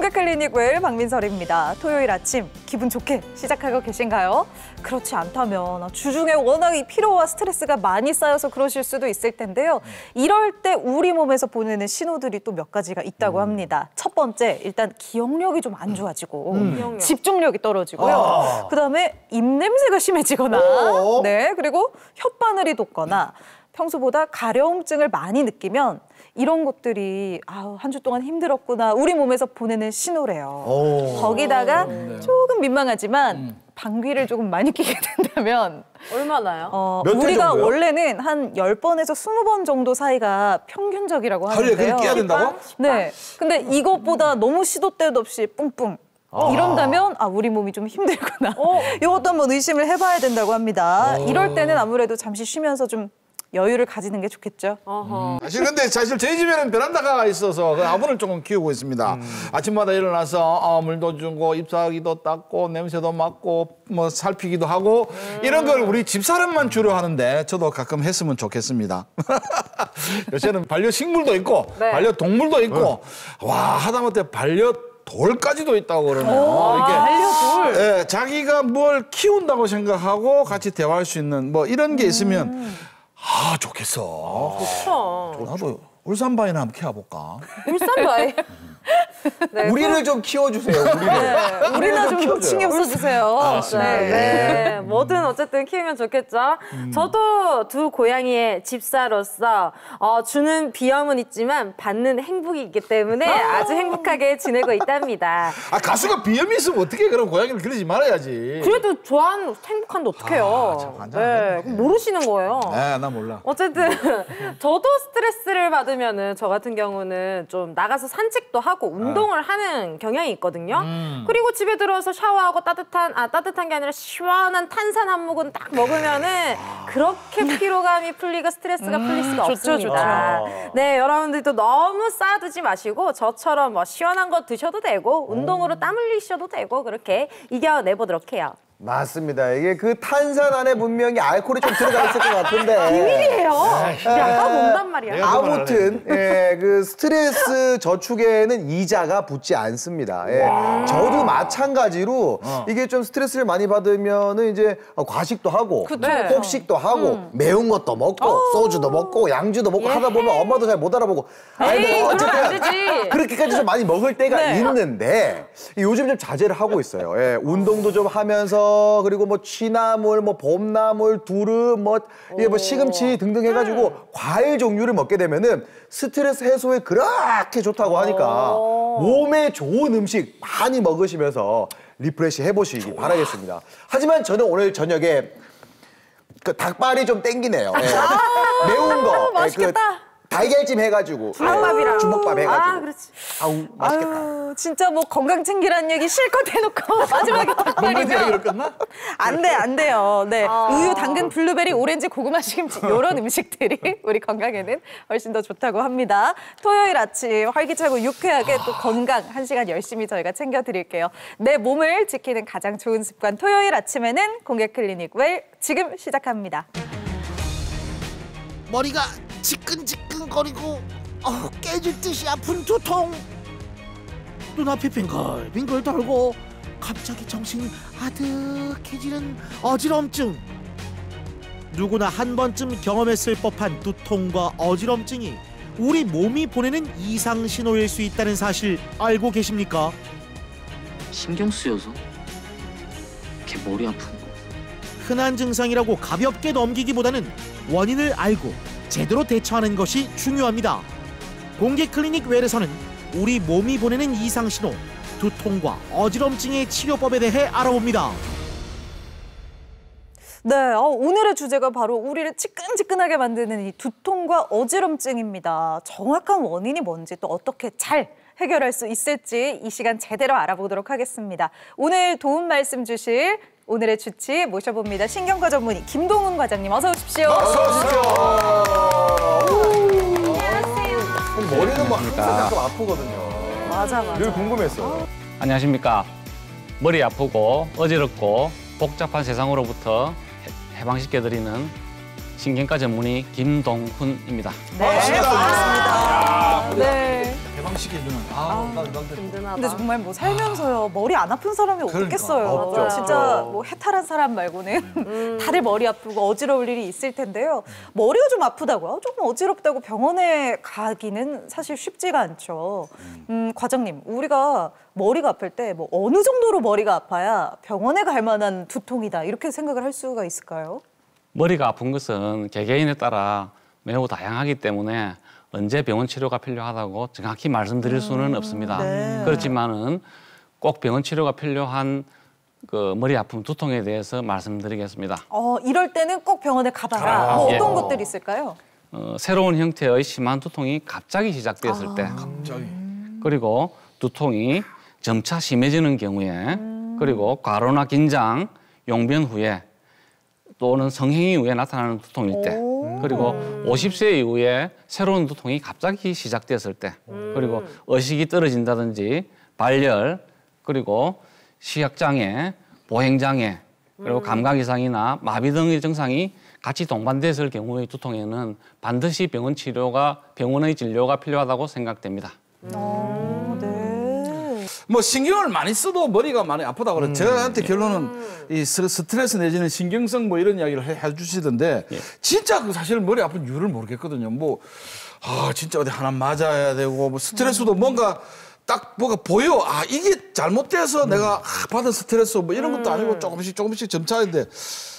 공개클리닉 웰 박민설입니다. 토요일 아침 기분 좋게 시작하고 계신가요? 그렇지 않다면 주중에 워낙 이 피로와 스트레스가 많이 쌓여서 그러실 수도 있을 텐데요. 이럴 때 우리 몸에서 보내는 신호들이 또 몇 가지가 있다고 합니다. 첫 번째, 일단 기억력이 좀 안 좋아지고 집중력이 떨어지고요. 그다음에 입냄새가 심해지거나 네, 그리고 혓바늘이 돋거나 평소보다 가려움증을 많이 느끼면 이런 것들이 한 주 동안 힘들었구나 우리 몸에서 보내는 신호래요. 거기다가 조금 민망하지만 방귀를 조금 많이 뀌게 된다면 얼마나요? 우리가 원래는 한 10번에서 20번 정도 사이가 평균적이라고 하는데요. 하루에 그렇게 깨야 된다고? 네. 근데 이것보다 너무 시도 때도 없이 뿡뿡 이런다면 우리 몸이 좀 힘들구나. 이것도 한번 의심을 해봐야 된다고 합니다. 이럴 때는 아무래도 잠시 쉬면서 좀 여유를 가지는 게 좋겠죠. 사실 저희 집에는 베란다가 있어서 그 화분을 조금 키우고 있습니다. 아침마다 일어나서 물도 주고 잎사귀도 닦고 냄새도 맡고 뭐 살피기도 하고 이런 걸 우리 집사람만 주로 하는데 저도 가끔 했으면 좋겠습니다. 요새는 반려식물도 있고 반려동물도 있고 와 하다못해 반려돌까지도 있다고 그러네요. 이렇게 반려돌. 예, 자기가 뭘 키운다고 생각하고 같이 대화할 수 있는 뭐 이런 게 있으면 좋겠어. 좋죠. 나도 울산바위나 한번 키워볼까? 울산바위. 네, 우리를 좀 키워주세요. 우리나 좀 신경 써주세요. 네. 뭐든 어쨌든 키우면 좋겠죠. 저도 두 고양이의 집사로서 주는 비염은 있지만 받는 행복이 있기 때문에 아주 행복하게 지내고 있답니다. 가수가 비염이 있으면 어떻게 그럼 고양이를 기르지 말아야지. 그래도 좋아하는 행복한데 어떡해요. 네, 모르시는 거예요. 네, 나 몰라. 어쨌든 저도 스트레스를 받으면은 저 같은 경우는 좀 나가서 산책도 하고 운동을 하는 경향이 있거든요. 그리고 집에 들어서 샤워하고 따뜻한 게 아니라 시원한 탄산 한 모금 딱 먹으면은 그렇게 피로감이 풀리고 스트레스가 풀릴 수가 없습니다. 좋죠. 네, 여러분들도 너무 쌓아두지 마시고 저처럼 뭐 시원한 거 드셔도 되고 운동으로 땀 흘리셔도 되고 그렇게 이겨내보도록 해요. 맞습니다. 이게 그 탄산 안에 분명히 알코올이 좀 들어가 있을 것 같은데. 비밀이에요. 약간 온단 말이야. 아무튼 그 스트레스 저축에는 이자가 붙지 않습니다. 저도 마찬가지로 이게 좀 스트레스를 많이 받으면은 이제 과식도 하고 폭식도 하고 매운 것도 먹고 소주도 먹고 양주도 먹고 하다 보면 엄마도 잘 못 알아보고 그러면 안 되지. 그렇게까지 좀 많이 먹을 때가 있는데 요즘 좀 자제를 하고 있어요. 운동도 좀 하면서 그리고 뭐 취나물, 뭐 봄나물, 두릅, 이게 뭐 시금치 등등 해가지고 과일 종류를 먹게 되면은 스트레스 해소에 그렇게 좋다고 하니까 몸에 좋은 음식 많이 먹으시면서 리프레시 해보시기 바라겠습니다. 하지만 저는 오늘 저녁에 그 닭발이 좀 땡기네요. 매운 거. 맛있겠다. 달걀찜 해가지고 주먹밥이랑 주먹밥 해가지고 그렇지. 맛있겠다. 진짜 뭐 건강 챙기라는 얘기 실컷 해놓고 마지막에 닭발이면 끝나? 안 돼요. 네, 우유, 당근, 블루베리, 오렌지, 고구마, 시금치 이런 음식들이 우리 건강에는 훨씬 더 좋다고 합니다. 토요일 아침 활기차고 유쾌하게 또 건강 1시간 열심히 저희가 챙겨드릴게요. 내 몸을 지키는 가장 좋은 습관 토요일 아침에는 공개클리닉 웰 지금 시작합니다. 머리가 지끈지끈거리고 깨질 듯이 아픈 두통, 눈앞이 빙글빙글 돌고 갑자기 정신이 아득해지는 어지럼증. 누구나 한 번쯤 경험했을 법한 두통과 어지럼증이 우리 몸이 보내는 이상 신호일 수 있다는 사실 알고 계십니까? 신경 쓰여서 이렇게 머리 아픈 거. 흔한 증상이라고 가볍게 넘기기보다는 원인을 알고 제대로 대처하는 것이 중요합니다. 공개클리닉 웰에서는 우리 몸이 보내는 이상신호, 두통과 어지럼증의 치료법에 대해 알아봅니다. 네, 오늘의 주제가 바로 우리를 지끈지끈하게 만드는 이 두통과 어지럼증입니다. 정확한 원인이 뭔지 또 어떻게 잘 해결할 수 있을지 이 시간 제대로 알아보도록 하겠습니다. 오늘 도움 말씀 주실 오늘의 주치 모셔봅니다. 신경과 전문의 김동훈 과장님 어서 오십시오. 어서 오십시오. 안녕하세요. 머리는 뭐 항상 좀 아프거든요. 맞아. 늘 궁금했어요. 안녕하십니까. 머리 아프고 어지럽고 복잡한 세상으로부터 해방시켜드리는 신경과 전문의 김동훈입니다. 네, 반갑습니다. 네. 해방시켜주는. 든든하다. 근데 정말 뭐 살면서요 머리 안 아픈 사람이 어딨겠어요. 없죠. 진짜 뭐 해탈한 사람 말고는 다들 머리 아프고 어지러울 일이 있을 텐데요. 머리가 좀 아프다고요? 조금 어지럽다고 병원에 가기는 사실 쉽지가 않죠. 과장님, 우리가 머리가 아플 때 뭐 어느 정도로 머리가 아파야 병원에 갈 만한 두통이다 이렇게 생각을 할 수가 있을까요? 머리가 아픈 것은 개개인에 따라 매우 다양하기 때문에 언제 병원 치료가 필요하다고 정확히 말씀드릴 수는 없습니다. 네. 그렇지만은 꼭 병원 치료가 필요한 그 머리 아픔, 두통에 대해서 말씀드리겠습니다. 이럴 때는 꼭 병원에 가봐라. 뭐 예. 어떤 것들이 있을까요? 새로운 형태의 심한 두통이 갑자기 시작됐을 때, 갑자기. 그리고 두통이 점차 심해지는 경우에, 그리고 과로나 긴장, 용변 후에 또는 성행위 후에 나타나는 두통일 때, 그리고 50세 이후에 새로운 두통이 갑자기 시작됐을 때, 그리고 의식이 떨어진다든지 발열, 그리고 시각장애, 보행장애, 그리고 감각 이상이나 마비 등의 증상이 같이 동반됐을 경우의 두통에는 반드시 병원의 진료가 필요하다고 생각됩니다. 네. 뭐 신경을 많이 써도 머리가 많이 아프다고 그래. 저한테 결론은 이 스트레스 내지는 신경성 뭐 이런 이야기를 해주시던데 진짜 그 사실 머리 아픈 이유를 모르겠거든요. 뭐 진짜 어디 하나 맞아야 되고 뭐 스트레스도 뭔가 딱 뭐가 보여. 이게 잘못돼서 내가 받은 스트레스 뭐 이런 것도 아니고 조금씩 점차인데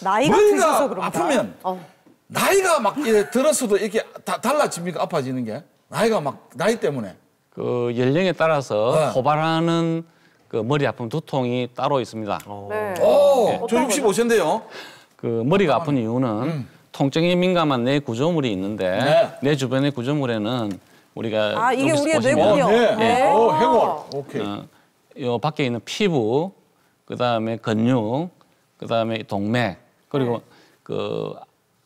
나이가 드셔서 그런가? 아프면 나이가 막 이렇게 들었어도 이렇게 달라집니까? 아파지는 게 나이 때문에. 그 연령에 따라서 호발하는 그 머리 아픔 두통이 따로 있습니다. 네. 저 65세인데요. 그 머리가 아픈 이유는 통증에 민감한 뇌 구조물이 있는데 뇌 주변의 구조물에는 우리가 이게 여기서 우리의 보시면 뇌군요. 네. 해골. 오케이. 요 밖에 있는 피부, 그다음에 근육, 그다음에 동맥, 그리고 그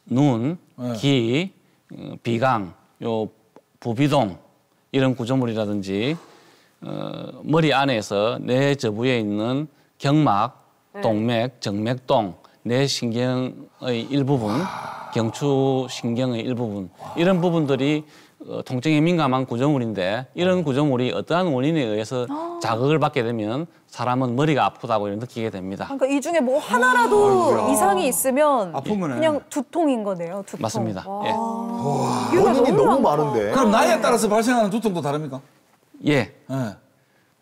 눈, 귀, 비강, 요 부비동 이런 구조물이라든지 머리 안에서 뇌 저부에 있는 경막, 동맥, 정맥동, 뇌 신경의 일부분, 경추 신경의 일부분 이런 부분들이 통증에 민감한 구조물인데 이런 구조물이 어떠한 원인에 의해서 자극을 받게 되면 사람은 머리가 아프다고 느끼게 됩니다. 그러니까 이 중에 뭐 하나라도 이상이 있으면 아픈 거네. 그냥 두통인 거네요. 두통. 맞습니다. 원인이 너무 많은데. 그럼 나이에 따라서 발생하는 두통도 다릅니까? 예. 네.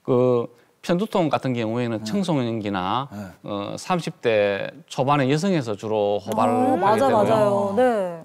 그 편두통 같은 경우에는 청소년기나 30대 초반의 여성에서 주로 호발을 하게 되고요. 맞아요. 네.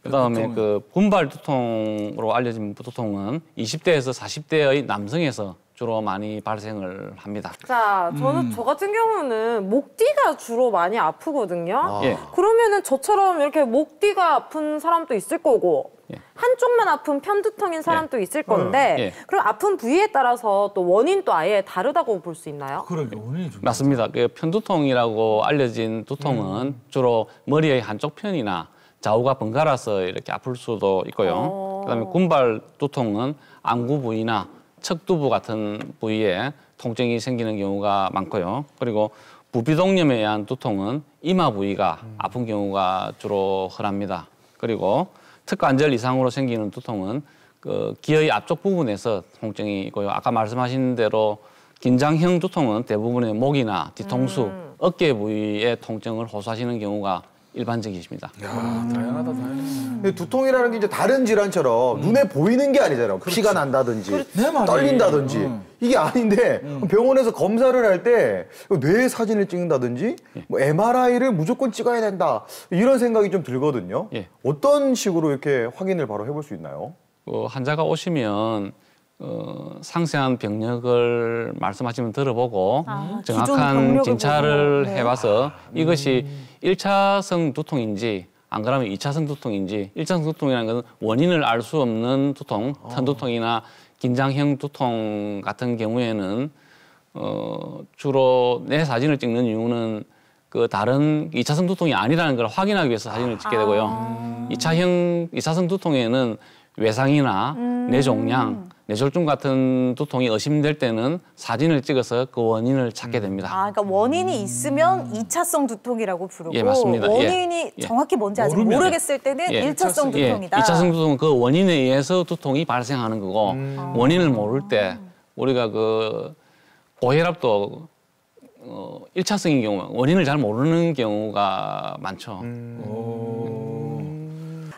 그다음에 그 분발 두통으로 알려진 두통은 20대에서 40대의 남성에서 주로 많이 발생을 합니다. 자, 저 같은 경우는 목 뒤가 주로 많이 아프거든요. 예. 그러면은 저처럼 이렇게 목 뒤가 아픈 사람도 있을 거고 한쪽만 아픈 편두통인 사람도 있을 건데 그럼 아픈 부위에 따라서 또 원인도 아예 다르다고 볼 수 있나요? 그러게 원인이 좀. 맞습니다. 그 편두통이라고 알려진 두통은 주로 머리의 한쪽 편이나 좌우가 번갈아서 이렇게 아플 수도 있고요. 그다음에 군발 두통은 안구 부위나 척두부 같은 부위에 통증이 생기는 경우가 많고요. 그리고 부비동염에 의한 두통은 이마 부위가 아픈 경우가 주로 흔합니다. 그리고 특관절 이상으로 생기는 두통은 그 귀의 앞쪽 부분에서 통증이 있고요. 아까 말씀하신 대로 긴장형 두통은 대부분의 목이나 뒤통수, 어깨 부위에 통증을 호소하시는 경우가 일반적이십니다. 다양하다. 근데 두통이라는 게 이제 다른 질환처럼 눈에 보이는 게 아니잖아요. 피가 난다든지 내 말이. 떨린다든지 이게 아닌데 병원에서 검사를 할 때 뇌 사진을 찍는다든지 뭐 MRI를 무조건 찍어야 된다 이런 생각이 좀 들거든요. 예. 어떤 식으로 이렇게 확인을 바로 해볼 수 있나요? 환자가 오시면 상세한 병력을 말씀하시면 들어보고 기존 정확한 병력을 진찰을 보고. 해봐서 이것이 1차성 두통인지 안 그러면 2차성 두통인지 1차성 두통이라는 것은 원인을 알 수 없는 두통, 편두통이나 긴장형 두통 같은 경우에는 주로 내 사진을 찍는 이유는 그 다른 2차성 두통이 아니라는 걸 확인하기 위해서 사진을 찍게 되고요. 2차성 두통에는 외상이나 뇌종양, 뇌졸중 같은 두통이 의심될 때는 사진을 찍어서 그 원인을 찾게 됩니다. 아, 그러니까 원인이 있으면 2차성 두통이라고 부르고 예, 맞습니다. 원인이 예. 정확히 뭔지 아직 모르면. 모르겠을 때는 예. 1차성 두통이다. 2차성 두통은 그 원인에 의해서 두통이 발생하는 거고 원인을 모를 때 우리가 그 고혈압도 1차성인 경우 원인을 잘 모르는 경우가 많죠.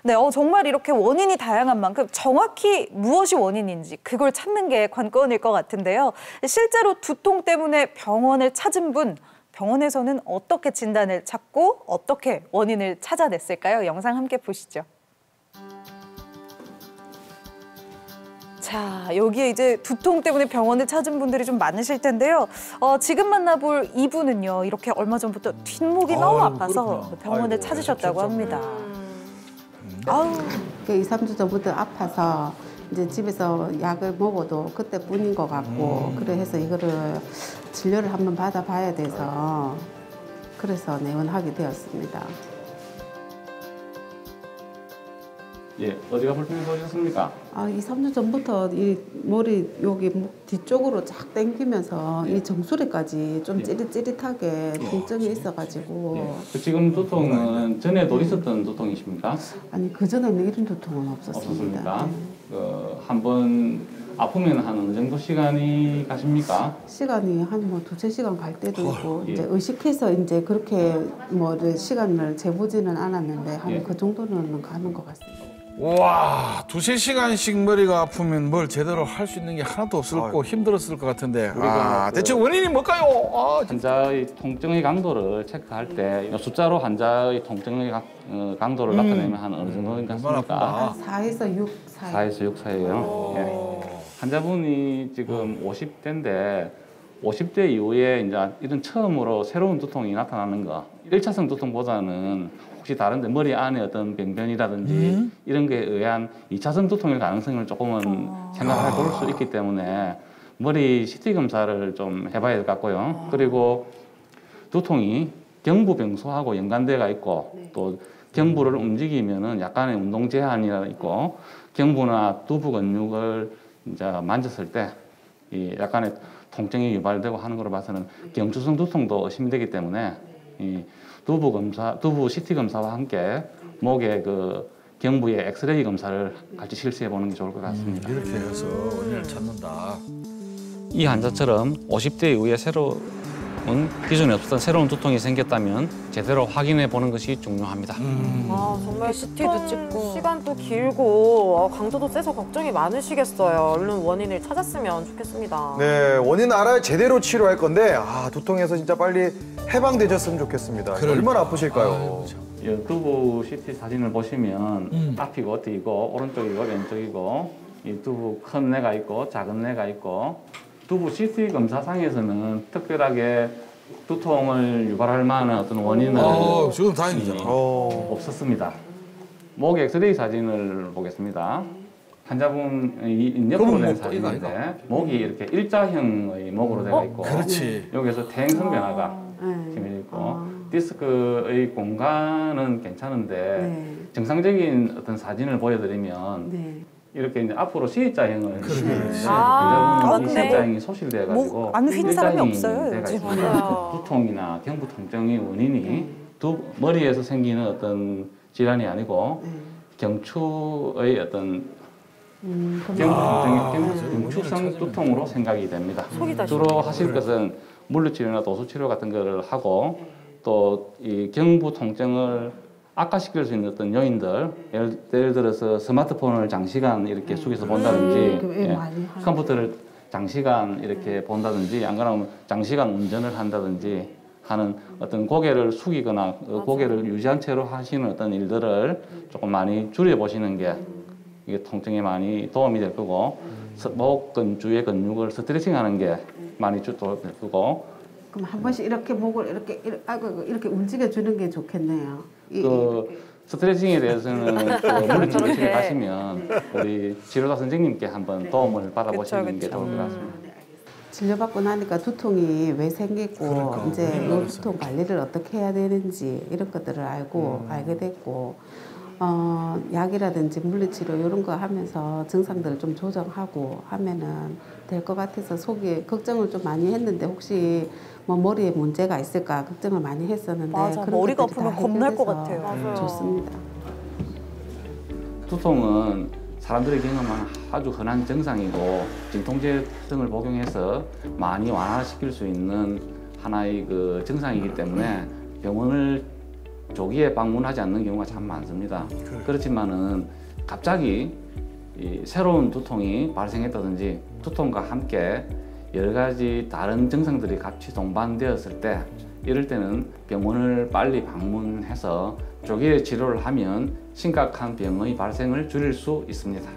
네, 정말 이렇게 원인이 다양한 만큼 정확히 무엇이 원인인지 그걸 찾는 게 관건일 것 같은데요. 실제로 두통 때문에 병원을 찾은 분, 병원에서는 어떻게 진단을 찾고 어떻게 원인을 찾아냈을까요? 영상 함께 보시죠. 자, 여기에 이제 두통 때문에 병원을 찾은 분들이 좀 많으실 텐데요. 지금 만나볼 이분은요, 이렇게 얼마 전부터 뒷목이 너무 아파서 그렇구나. 병원을 아이고, 찾으셨다고 진짜. 합니다. 아우, 2, 3주 전부터 아파서 이제 집에서 약을 먹어도 그때뿐인 것 같고 그래 해서 이거를 진료를 한번 받아봐야 돼서 그래서 내원하게 되었습니다. 예, 어디가 불편해서 오셨습니까? 2, 3주 전부터 이 머리 여기 목 뒤쪽으로 쫙 당기면서 이 정수리까지 좀 찌릿찌릿하게 통증이 있어가지고 그 지금 두통은 전에도 있었던 두통이십니까? 아니 그전에는 이런 두통은 없었습니다. 없었습니까? 네. 한번 아프면 한 어느 정도 시간이 가십니까? 시간이 한 뭐 2~3시간 갈 때도 있고 예. 이제 의식해서 이제 그렇게 뭐 시간을 재보지는 않았는데 한 예. 그 정도는 가는 것 같습니다. 와, 2~3시간씩 머리가 아프면 뭘 제대로 할 수 있는 게 하나도 없을 거고 힘들었을 것 같은데. 우리가 대체 원인이 뭘까요? 환자의 통증의 강도를 체크할 때 숫자로 환자의 통증의 강도를 나타내면 한 어느 정도인 것 얼마나 같습니까? 아프다. 한 4에서 6 사이. 4에서 6 사이에요. 예. 환자분이 지금 50대인데 50대 이후에 이제 이런 처음으로 새로운 두통이 나타나는 거 1차성 두통보다는 혹시 다른데 머리 안에 어떤 병변이라든지 이런 게 의한 2차성 두통일 가능성을 조금은 생각해 볼 수 있기 때문에 머리 CT 검사를 좀 해봐야 될 것 같고요. 그리고 두통이 경부병소하고 연관대가 있고 또 경부를 움직이면은 약간의 운동 제한이 있고 경부나 두부 근육을 이제 만졌을 때 이 약간의 통증이 유발되고 하는 걸로 봐서는 경추성 두통도 의심되기 때문에 이 두부 CT 검사와 함께 목의 그 경부의 엑스레이 검사를 같이 실시해 보는 게 좋을 것 같습니다. 이렇게 해서 원인을 찾는다. 이 환자처럼 50대 이후에 기존에 없었던 새로운 두통이 생겼다면 제대로 확인해 보는 것이 중요합니다. 정말 CT도 찍고. 시간도 길고 강도도 세서 걱정이 많으시겠어요. 얼른 원인을 찾았으면 좋겠습니다. 네, 원인 알아야 제대로 치료할 건데 두통에서 진짜 빨리 해방되셨으면 좋겠습니다. 얼마나 아프실까요? 두부 CT 사진을 보시면 앞이고 뒤고 오른쪽이고 왼쪽이고 이 두부 큰 뇌가 있고 작은 뇌가 있고 두부 CT 검사상에서는 특별하게 두통을 유발할 만한 어떤 원인은 지금 다행이잖아. 없었습니다. 목 엑스레이 사진을 보겠습니다. 환자분 이 옆으로 된 사진인데 목이 이렇게 일자형의 목으로 되어 있고 그렇지. 여기서 퇴행성 변화가 심해 있고 디스크의 공간은 괜찮은데 정상적인 어떤 사진을 보여드리면 이렇게 이제 앞으로 C자형을 환자분이 C자형이 소실돼가지고 목 안 휜 사람이 없어요, 요즘. 두통이나 경부 통증의 원인이 머리에서 생기는 어떤 질환이 아니고 경추의 어떤 경추성 두통으로 생각이 됩니다. 주로 하실 것은 물리치료나 도수치료 같은 거를 하고 또 이 경부 통증을 악화시킬 수 있는 어떤 요인들 예를 들어서 스마트폰을 장시간 이렇게 숙여서 본다든지 컴퓨터를 장시간 이렇게 본다든지 안 그러면 장시간 운전을 한다든지 하는 어떤 고개를 숙이거나 고개를 유지한 채로 하시는 어떤 일들을 조금 많이 줄여보시는 게 이게 통증에 많이 도움이 될 거고 목 근주의 근육을 스트레칭하는 게 많이 도움이 될 거고 그럼 한 번씩 이렇게 목을 이렇게 움직여 주는 게 좋겠네요. 스트레칭에 대해서는 물리치료실에 가시면 우리 치료사 선생님께 한번 도움을 받아보시는 게 좋을 것 같습니다. 진료받고 나니까 두통이 왜 생기고 이제 이 두통 관리를 어떻게 해야 되는지 이런 것들을 알게 됐고 약이라든지 물리치료 이런 거 하면서 증상들을 좀 조정하고 하면은 될 것 같아서 속에 걱정을 좀 많이 했는데 혹시 뭐 머리에 문제가 있을까 걱정을 많이 했었는데 맞아, 그런 머리가 것들이 다 아프면 겁날 것 해결돼서 같아요. 맞아요. 좋습니다. 두통은 사람들이 경험하는 아주 흔한 증상이고 진통제 등을 복용해서 많이 완화시킬 수 있는 하나의 그 증상이기 때문에 병원을 조기에 방문하지 않는 경우가 참 많습니다. 그렇지만은 갑자기 이 새로운 두통이 발생했다든지 두통과 함께 여러 가지 다른 증상들이 같이 동반되었을 때 이럴 때는 병원을 빨리 방문해서 조기에 치료를 하면 심각한 병의 발생을 줄일 수 있습니다.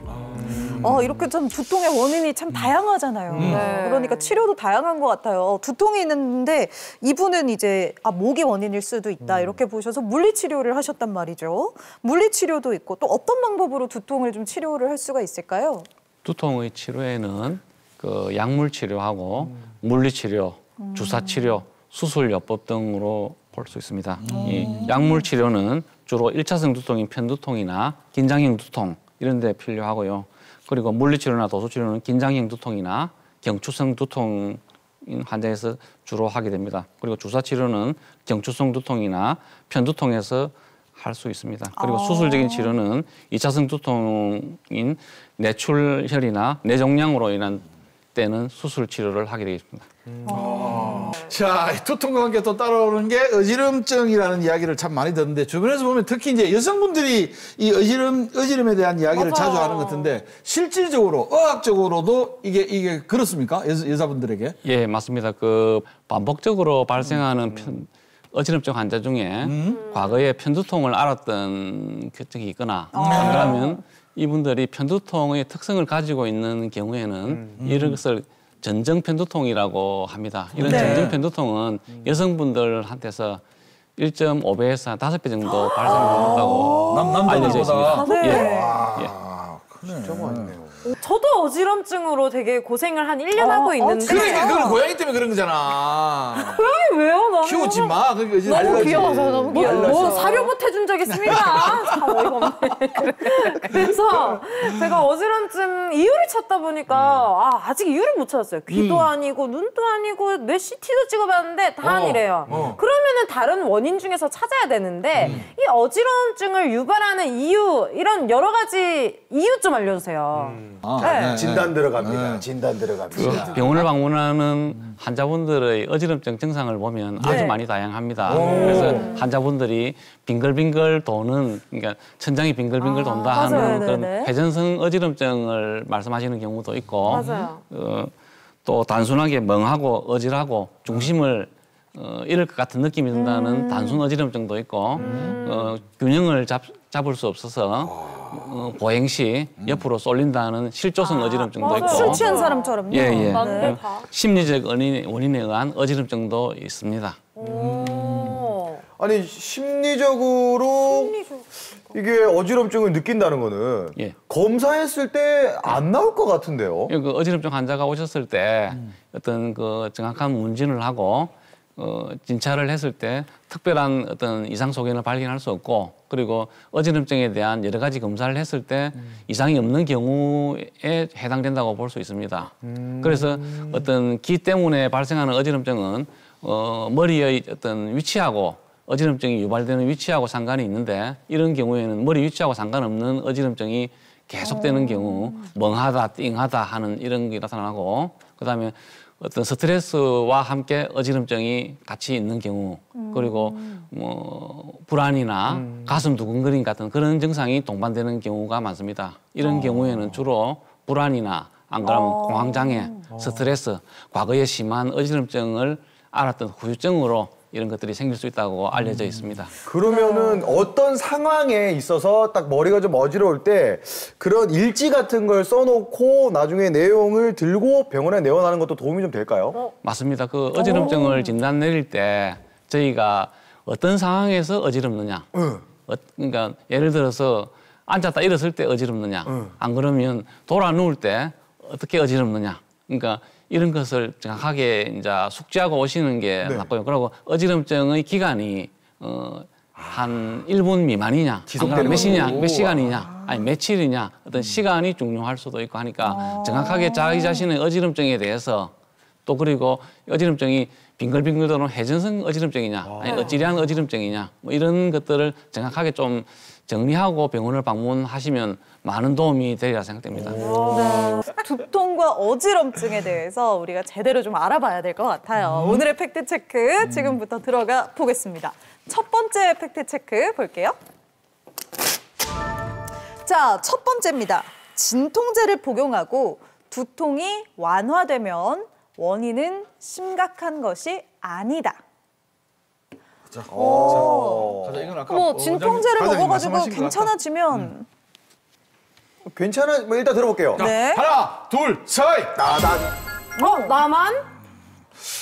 이렇게 좀 두통의 원인이 참 다양하잖아요. 네. 그러니까 치료도 다양한 것 같아요. 두통이 있는데 이분은 이제 목이 원인일 수도 있다 이렇게 보셔서 물리치료를 하셨단 말이죠. 물리치료도 있고 또 어떤 방법으로 두통을 좀 치료를 할 수가 있을까요? 두통의 치료에는 그 약물 치료하고 물리치료, 주사 치료, 수술요법 등으로 볼 수 있습니다. 이 약물 치료는 주로 1차성 두통인 편두통이나 긴장형 두통 이런 데 필요하고요. 그리고 물리치료나 도수치료는 긴장형 두통이나 경추성 두통인 환자에서 주로 하게 됩니다. 그리고 주사치료는 경추성 두통이나 편두통에서 할 수 있습니다. 그리고 수술적인 치료는 2차성 두통인 뇌출혈이나 뇌종양으로 인한 때는 수술 치료를 하게 되겠습니다. 자, 두통과 함께 또 따라오는 게 어지럼증이라는 이야기를 참 많이 듣는데 주변에서 보면 특히 이제 여성분들이 이 어지럼에 대한 이야기를 맞아. 자주 하는 것 같은데 실질적으로 의학적으로도 이게 그렇습니까? 여자분들에게? 예, 맞습니다. 그 반복적으로 발생하는 어지럼증 환자 중에 과거에 편두통을 앓았던 적이 있거나 안 그러면 이분들이 편두통의 특성을 가지고 있는 경우에는 이것을 전정 편두통이라고 합니다. 이런 네. 전정 편두통은 여성분들한테서 1.5배에서 5배 정도 발생한다고 알려져 있습니다. 네. 진짜 많네요. 저도 어지럼증으로 되게 고생을 한 1년 하고 있는데 그러니까 그건 고양이 때문에 그런 거잖아. 고양이 왜요? 나는 키우지 마. 그게 너무 귀여워서 너무 귀여워. 뭐 사료 보태준 적 있습니다. 참 어이가 없네. 그래서 제가 어지럼증 이유를 찾다 보니까 아직 이유를 못 찾았어요. 귀도 아니고 눈도 아니고 뇌 CT도 찍어봤는데 다 아니래요. 그러면은 다른 원인 중에서 찾아야 되는데 이 어지럼증을 유발하는 이유 이런 여러 가지 이유 좀 알려주세요. 네. 진단 들어갑니다. 진단 들어갑니다. 병원을 방문하는 환자분들의 어지럼증 증상을 보면 아주 많이 다양합니다. 그래서 환자분들이 빙글빙글 도는, 그러니까 천장이 빙글빙글 돈다 하는 맞아요. 그런 네네. 회전성 어지럼증을 말씀하시는 경우도 있고, 맞아요. 또 단순하게 멍하고 어지러하고 중심을 잃을 것 같은 느낌이 든다는 단순 어지럼증도 있고, 균형을 잡을 수 없어서 보행 시 옆으로 쏠린다는 실조성 어지럼증도 맞아요. 있고, 술 취한 사람처럼요. 예. 맞네, 다. 심리적 원인에 의한 어지럼증도 있습니다. 아니 심리적으로 이게 어지럼증을 느낀다는 거는 예. 검사했을 때 안 나올 것 같은데요. 그 어지럼증 환자가 오셨을 때 어떤 그 정확한 문진을 하고 진찰을 했을 때 특별한 어떤 이상 소견을 발견할 수 없고, 그리고 어지럼증에 대한 여러 가지 검사를 했을 때 이상이 없는 경우에 해당된다고 볼 수 있습니다. 그래서 어떤 기 때문에 발생하는 어지럼증은 머리의 어떤 위치하고 어지럼증이 유발되는 위치하고 상관이 있는데, 이런 경우에는 머리 위치하고 상관없는 어지럼증이 계속되는 경우, 멍하다, 띵하다 하는 이런 게 나타나고, 그다음에 어떤 스트레스와 함께 어지럼증이 같이 있는 경우, 그리고 뭐 불안이나 가슴 두근거림 같은 그런 증상이 동반되는 경우가 많습니다. 이런 경우에는 주로 불안이나 안 그러면 공황장애, 스트레스, 과거에 심한 어지럼증을 앓았던 후유증으로 이런 것들이 생길 수 있다고 알려져 있습니다. 그러면은 어떤 상황에 있어서 딱 머리가 좀 어지러울 때 그런 일지 같은 걸 써놓고 나중에 내용을 들고 병원에 내원하는 것도 도움이 좀 될까요? 맞습니다. 그 어지럼증을 진단 내릴 때 저희가 어떤 상황에서 어지럽느냐, 그러니까 예를 들어서 앉았다 일어설 때 어지럽느냐, 안 그러면 돌아 누울 때 어떻게 어지럽느냐, 그러니까 이런 것을 정확하게 이제 숙지하고 오시는 게 낫고요. 그리고 어지럼증의 기간이 한 1분 미만이냐, 지속되는 몇 시간이냐, 아니 며칠이냐 어떤 시간이 중요할 수도 있고 하니까 정확하게 자기 자신의 어지럼증에 대해서 또 그리고 어지럼증이 빙글빙글 도는 회전성 어지럼증이냐, 아니 어지러한 어지럼증이냐 뭐 이런 것들을 정확하게 좀 정리하고 병원을 방문하시면 많은 도움이 되리라 생각됩니다. 두통과 어지럼증에 대해서 우리가 제대로 좀 알아봐야 될 것 같아요. 오늘의 팩트체크 지금부터 들어가 보겠습니다. 첫 번째 팩트체크 볼게요. 자, 첫 번째입니다. 진통제를 복용하고 두통이 완화되면 원인은 심각한 것이 아니다. 자, 이건 아까 뭐 진통제를 과장님 먹어가지고 말씀하신 것 괜찮아지면 괜찮아? 뭐 일단 들어볼게요. 네. 하나, 둘, 셋. 나만?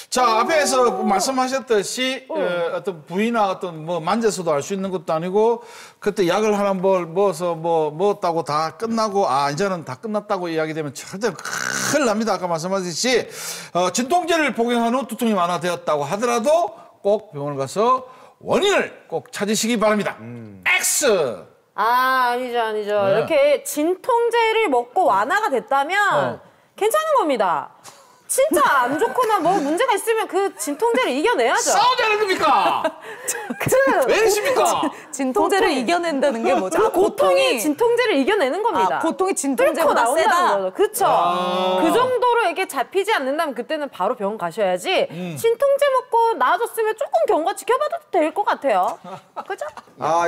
자, 앞에서 말씀하셨듯이 어떤 부위나 어떤 뭐 만져서도 알 수 있는 것도 아니고 그때 약을 하나 먹어서 먹었다고 다 끝나고 이제는 다 끝났다고 이야기되면 절대 큰일 납니다. 아까 말씀하셨듯이 진통제를 복용한 후 두통이 완화되었다고 하더라도 꼭 병원을 가서 원인을 꼭 찾으시기 바랍니다. X. 아니죠. 네. 이렇게 진통제를 먹고 완화가 됐다면 괜찮은 겁니다. 진짜 안 좋거나 뭐 문제가 있으면 그 진통제를 이겨내야죠. 싸우자는 겁니까? 왜 이러십니까? 진통제를 이겨낸다는 게 뭐죠? 그 고통이 진통제를 이겨내는 겁니다. 고통이 진통제보다 뚫고 세다. 나온다는 거죠. 그렇죠. 그 정도로 이게 잡히지 않는다면 그때는 바로 병원 가셔야지. 진통제 먹고 나아졌으면 조금 경과 지켜봐도 될 것 같아요. 그죠?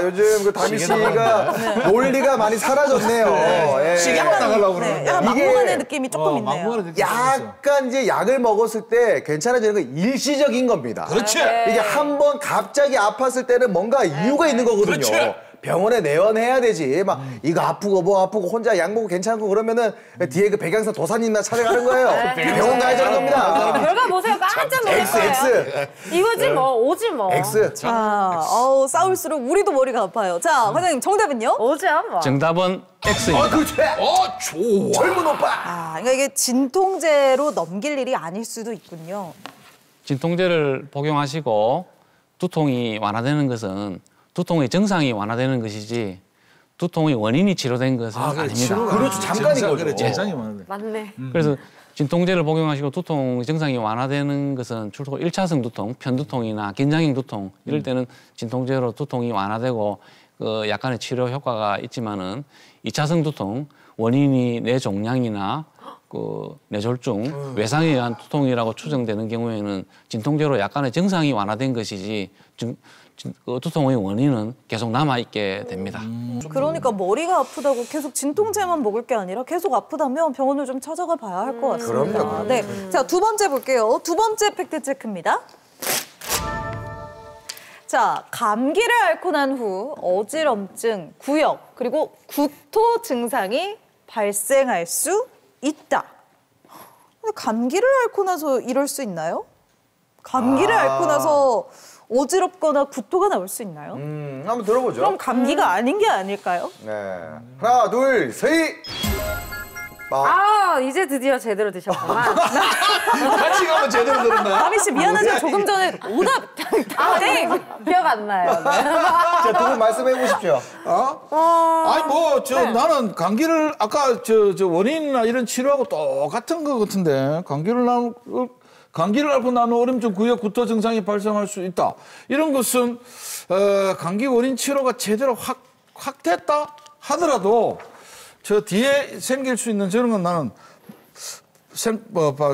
요즘 그 다미 씨가 논리가 많이 사라졌네요. 예. 시계 한번 나가려고 그러는데. 약간 이게 막무가내 느낌이 조금 있네요. 막무가내 느낌이 있어요. 약간 이제 약을 먹었을 때 괜찮아지는 건 일시적인 겁니다. 그렇지. 이게 한 번 갑자기 아팠을 때는 뭔가 이유가 있는 거거든요. 그렇지. 병원에 내원해야 되지. 막 이거 아프고 뭐 아프고 혼자 약 먹고 괜찮고 그러면은 뒤에 그 백양사 도사님나 찾아가는 거예요. 병원 가야 되는 겁니다. 결과 보세요. 깜짝 놀랄 거예요. X. 이거지 뭐 오지 뭐. X. 싸울수록 우리도 머리가 아파요. 자, 과장님 정답은요? 오지야 뭐. 정답은 X입니다. 그렇지. 좋아. 젊은 오빠. 그러니까 이게 진통제로 넘길 일이 아닐 수도 있군요. 진통제를 복용하시고 두통이 완화되는 것은 두통의 정상이 완화되는 것이지 두통의 원인이 치료된 것은 아닙니다. 그렇죠. 잠깐이거죠. 그래, 증상이 많은데. 맞네. 그래서 진통제를 복용하시고 두통 정상이 완화되는 것은 주로 1차성 두통, 편두통이나 긴장형 두통 이럴 때는 진통제로 두통이 완화되고 그 약간의 치료 효과가 있지만은 2차성 두통 원인이 뇌종양이나 그 뇌졸중, 외상에 의한 두통이라고 추정되는 경우에는 진통제로 약간의 증상이 완화된 것이지 그 두통의 원인은 계속 남아 있게 됩니다. 그러니까 머리가 아프다고 계속 진통제만 먹을 게 아니라 계속 아프다면 병원을 좀 찾아가 봐야 할 것 같습니다. 그럼요. 네, 자, 두 번째 볼게요. 두 번째 팩트 체크입니다. 자, 감기를 앓고 난 후 어지럼증, 구역, 그리고 구토 증상이 발생할 수 있다. 근데 감기를 앓고 나서 이럴 수 있나요? 감기를 앓고 나서 어지럽거나 구토가 나올 수 있나요? 한번 들어보죠. 그럼 감기가 아닌 게 아닐까요? 네. 하나, 둘, 셋. 이제 드디어 제대로 드셨구만. 같이 가면 제대로 들었나요? 다미 씨 미안하지만 조금 전에 오답 땡! 기억 안 나요. 자, 두 분 말씀해 보십시오. 나는 감기를 아까 저 원인이나 이런 치료하고 똑같은 거 같은데 감기를 앓고 난 후 어림증 구역 구토 증상이 발생할 수 있다. 이런 것은 감기 원인 치료가 제대로 확 됐다 하더라도 저 뒤에 생길 수 있는 저런 건 나는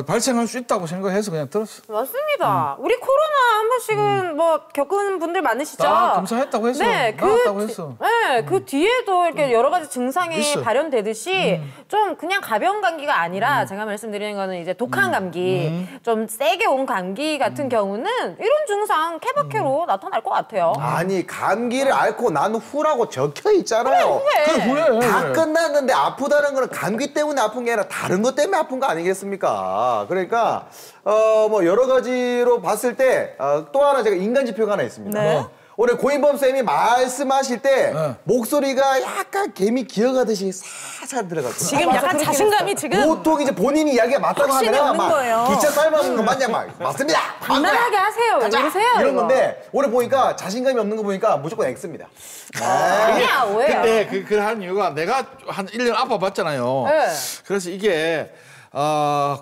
발생할 수 있다고 생각해서 그냥 들었어. 맞습니다. 우리 코로나 한 번씩은 뭐 겪은 분들 많으시죠? 다 검사했다고 했어. 네, 나왔다고 했어. 네, 그 뒤에도 이렇게 여러 가지 증상이 있어. 발현되듯이 좀 그냥 가벼운 감기가 아니라 제가 말씀드리는 거는 이제 독한 감기, 좀 세게 온 감기 같은 경우는 이런 증상 케바케로 나타날 것 같아요. 아니, 감기를 앓고 난 후라고 적혀 있잖아요. 그래, 후회. 다 끝났는데 아프다는 거는 감기 때문에 아픈 게 아니라 다른 것 때문에 아픈 거 아니겠습니까? 그러니까 뭐 여러 가지로 봤을 때 또 하나 제가 인간 지표가 하나 있습니다. 네. 오늘 고인범 쌤이 말씀하실 때 목소리가 약간 개미 기어가듯이 살살 들어갔어요. 지금 약간 자신감이 지금 보통 이제 본인이 이야기가 맞다고 확신이 하면 없는 막 거예요. 기차 삶아먹는 거 마냥 막 맞습니다. 간단하게 하세요. 왜 그러세요? 이런 이거? 건데 오늘 보니까 자신감이 없는 거 보니까 무조건 X입니다. 아니야, 왜요? 근데 그한 이유가 내가 한 1년 아파봤잖아요. 네. 그래서 이게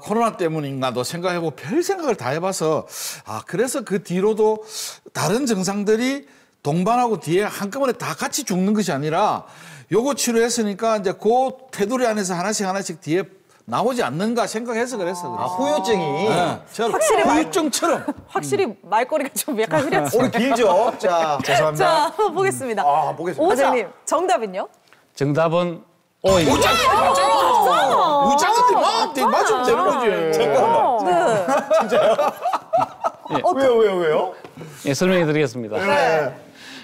코로나 때문인가도 생각해보고 별 생각을 다 해봐서 그래서 그 뒤로도 다른 증상들이 동반하고 뒤에 한꺼번에 다 같이 죽는 것이 아니라 요거 치료했으니까 이제 그 테두리 안에서 하나씩 뒤에 나오지 않는가 생각해서 그랬어. 후유증이 확실히 후유증처럼. 확실히 말꼬리가 좀 약간 흐렸죠. 오늘 길죠. 자, 죄송합니다. 자, 한번 보겠습니다. 보겠습니다. 과장님, 정답은요? 정답은 O입니다. 우짜한테 맞으면 되는 거지. 잠깐만. 네. 왜요? 예, 설명해 드리겠습니다.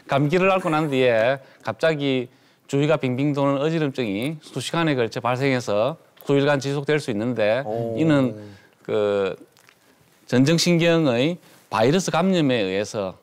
감기를 앓고 난 뒤에 갑자기 주위가 빙빙 도는 어지럼증이 수시간에 걸쳐 발생해서 수일간 지속될 수 있는데 이는 그 전정신경의 바이러스 감염에 의해서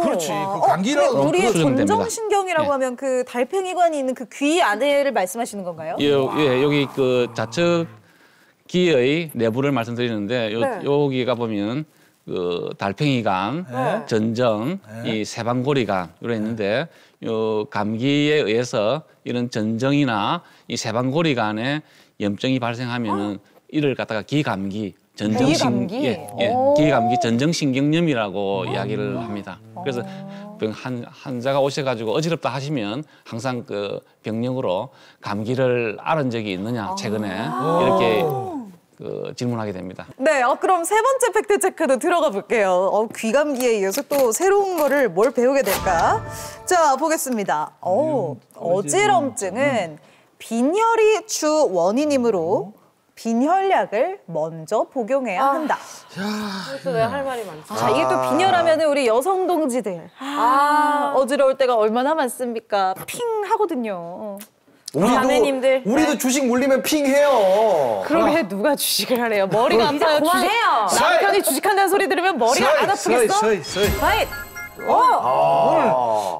그렇지. 그 감기라고. 우리의 수정됩니다. 전정신경이라고 네. 하면 그 달팽이관이 있는 그 귀 안에를 말씀하시는 건가요? 예, 여기 그 좌측귀의 내부를 말씀드리는데 여기가 보면 그 달팽이관, 전정, 이 세방고리관 이런 있는데 요 감기에 의해서 이런 전정이나 이 세방고리관에 염증이 발생하면은 이를 갖다가 기감기, 기감기? 기감기 전정신경염이라고 이야기를 합니다. 그래서 환자가 오셔가지고 어지럽다 하시면 항상 그 병령으로 감기를 앓은 적이 있느냐 최근에 이렇게 그 질문하게 됩니다. 네, 그럼 세 번째 팩트 체크도 들어가 볼게요. 귀감기에 이어서 또 새로운 거를 뭘 배우게 될까? 자, 보겠습니다. 어지럼증은 빈혈이 주 원인이므로 빈혈약을 먼저 복용해야 한다. 그래서 내가 할 말이 많지. 자, 이게 또 빈혈하면 우리 여성 동지들 어지러울 때가 얼마나 많습니까? 핑 하거든요. 자매님들. 우리도 주식 물리면 핑해요. 그러게 누가 주식을 하래요? 머리가 이제 아파요. 그만해요. 남편이 주식한다는 소리 들으면 머리가 안 아프겠어? 서이.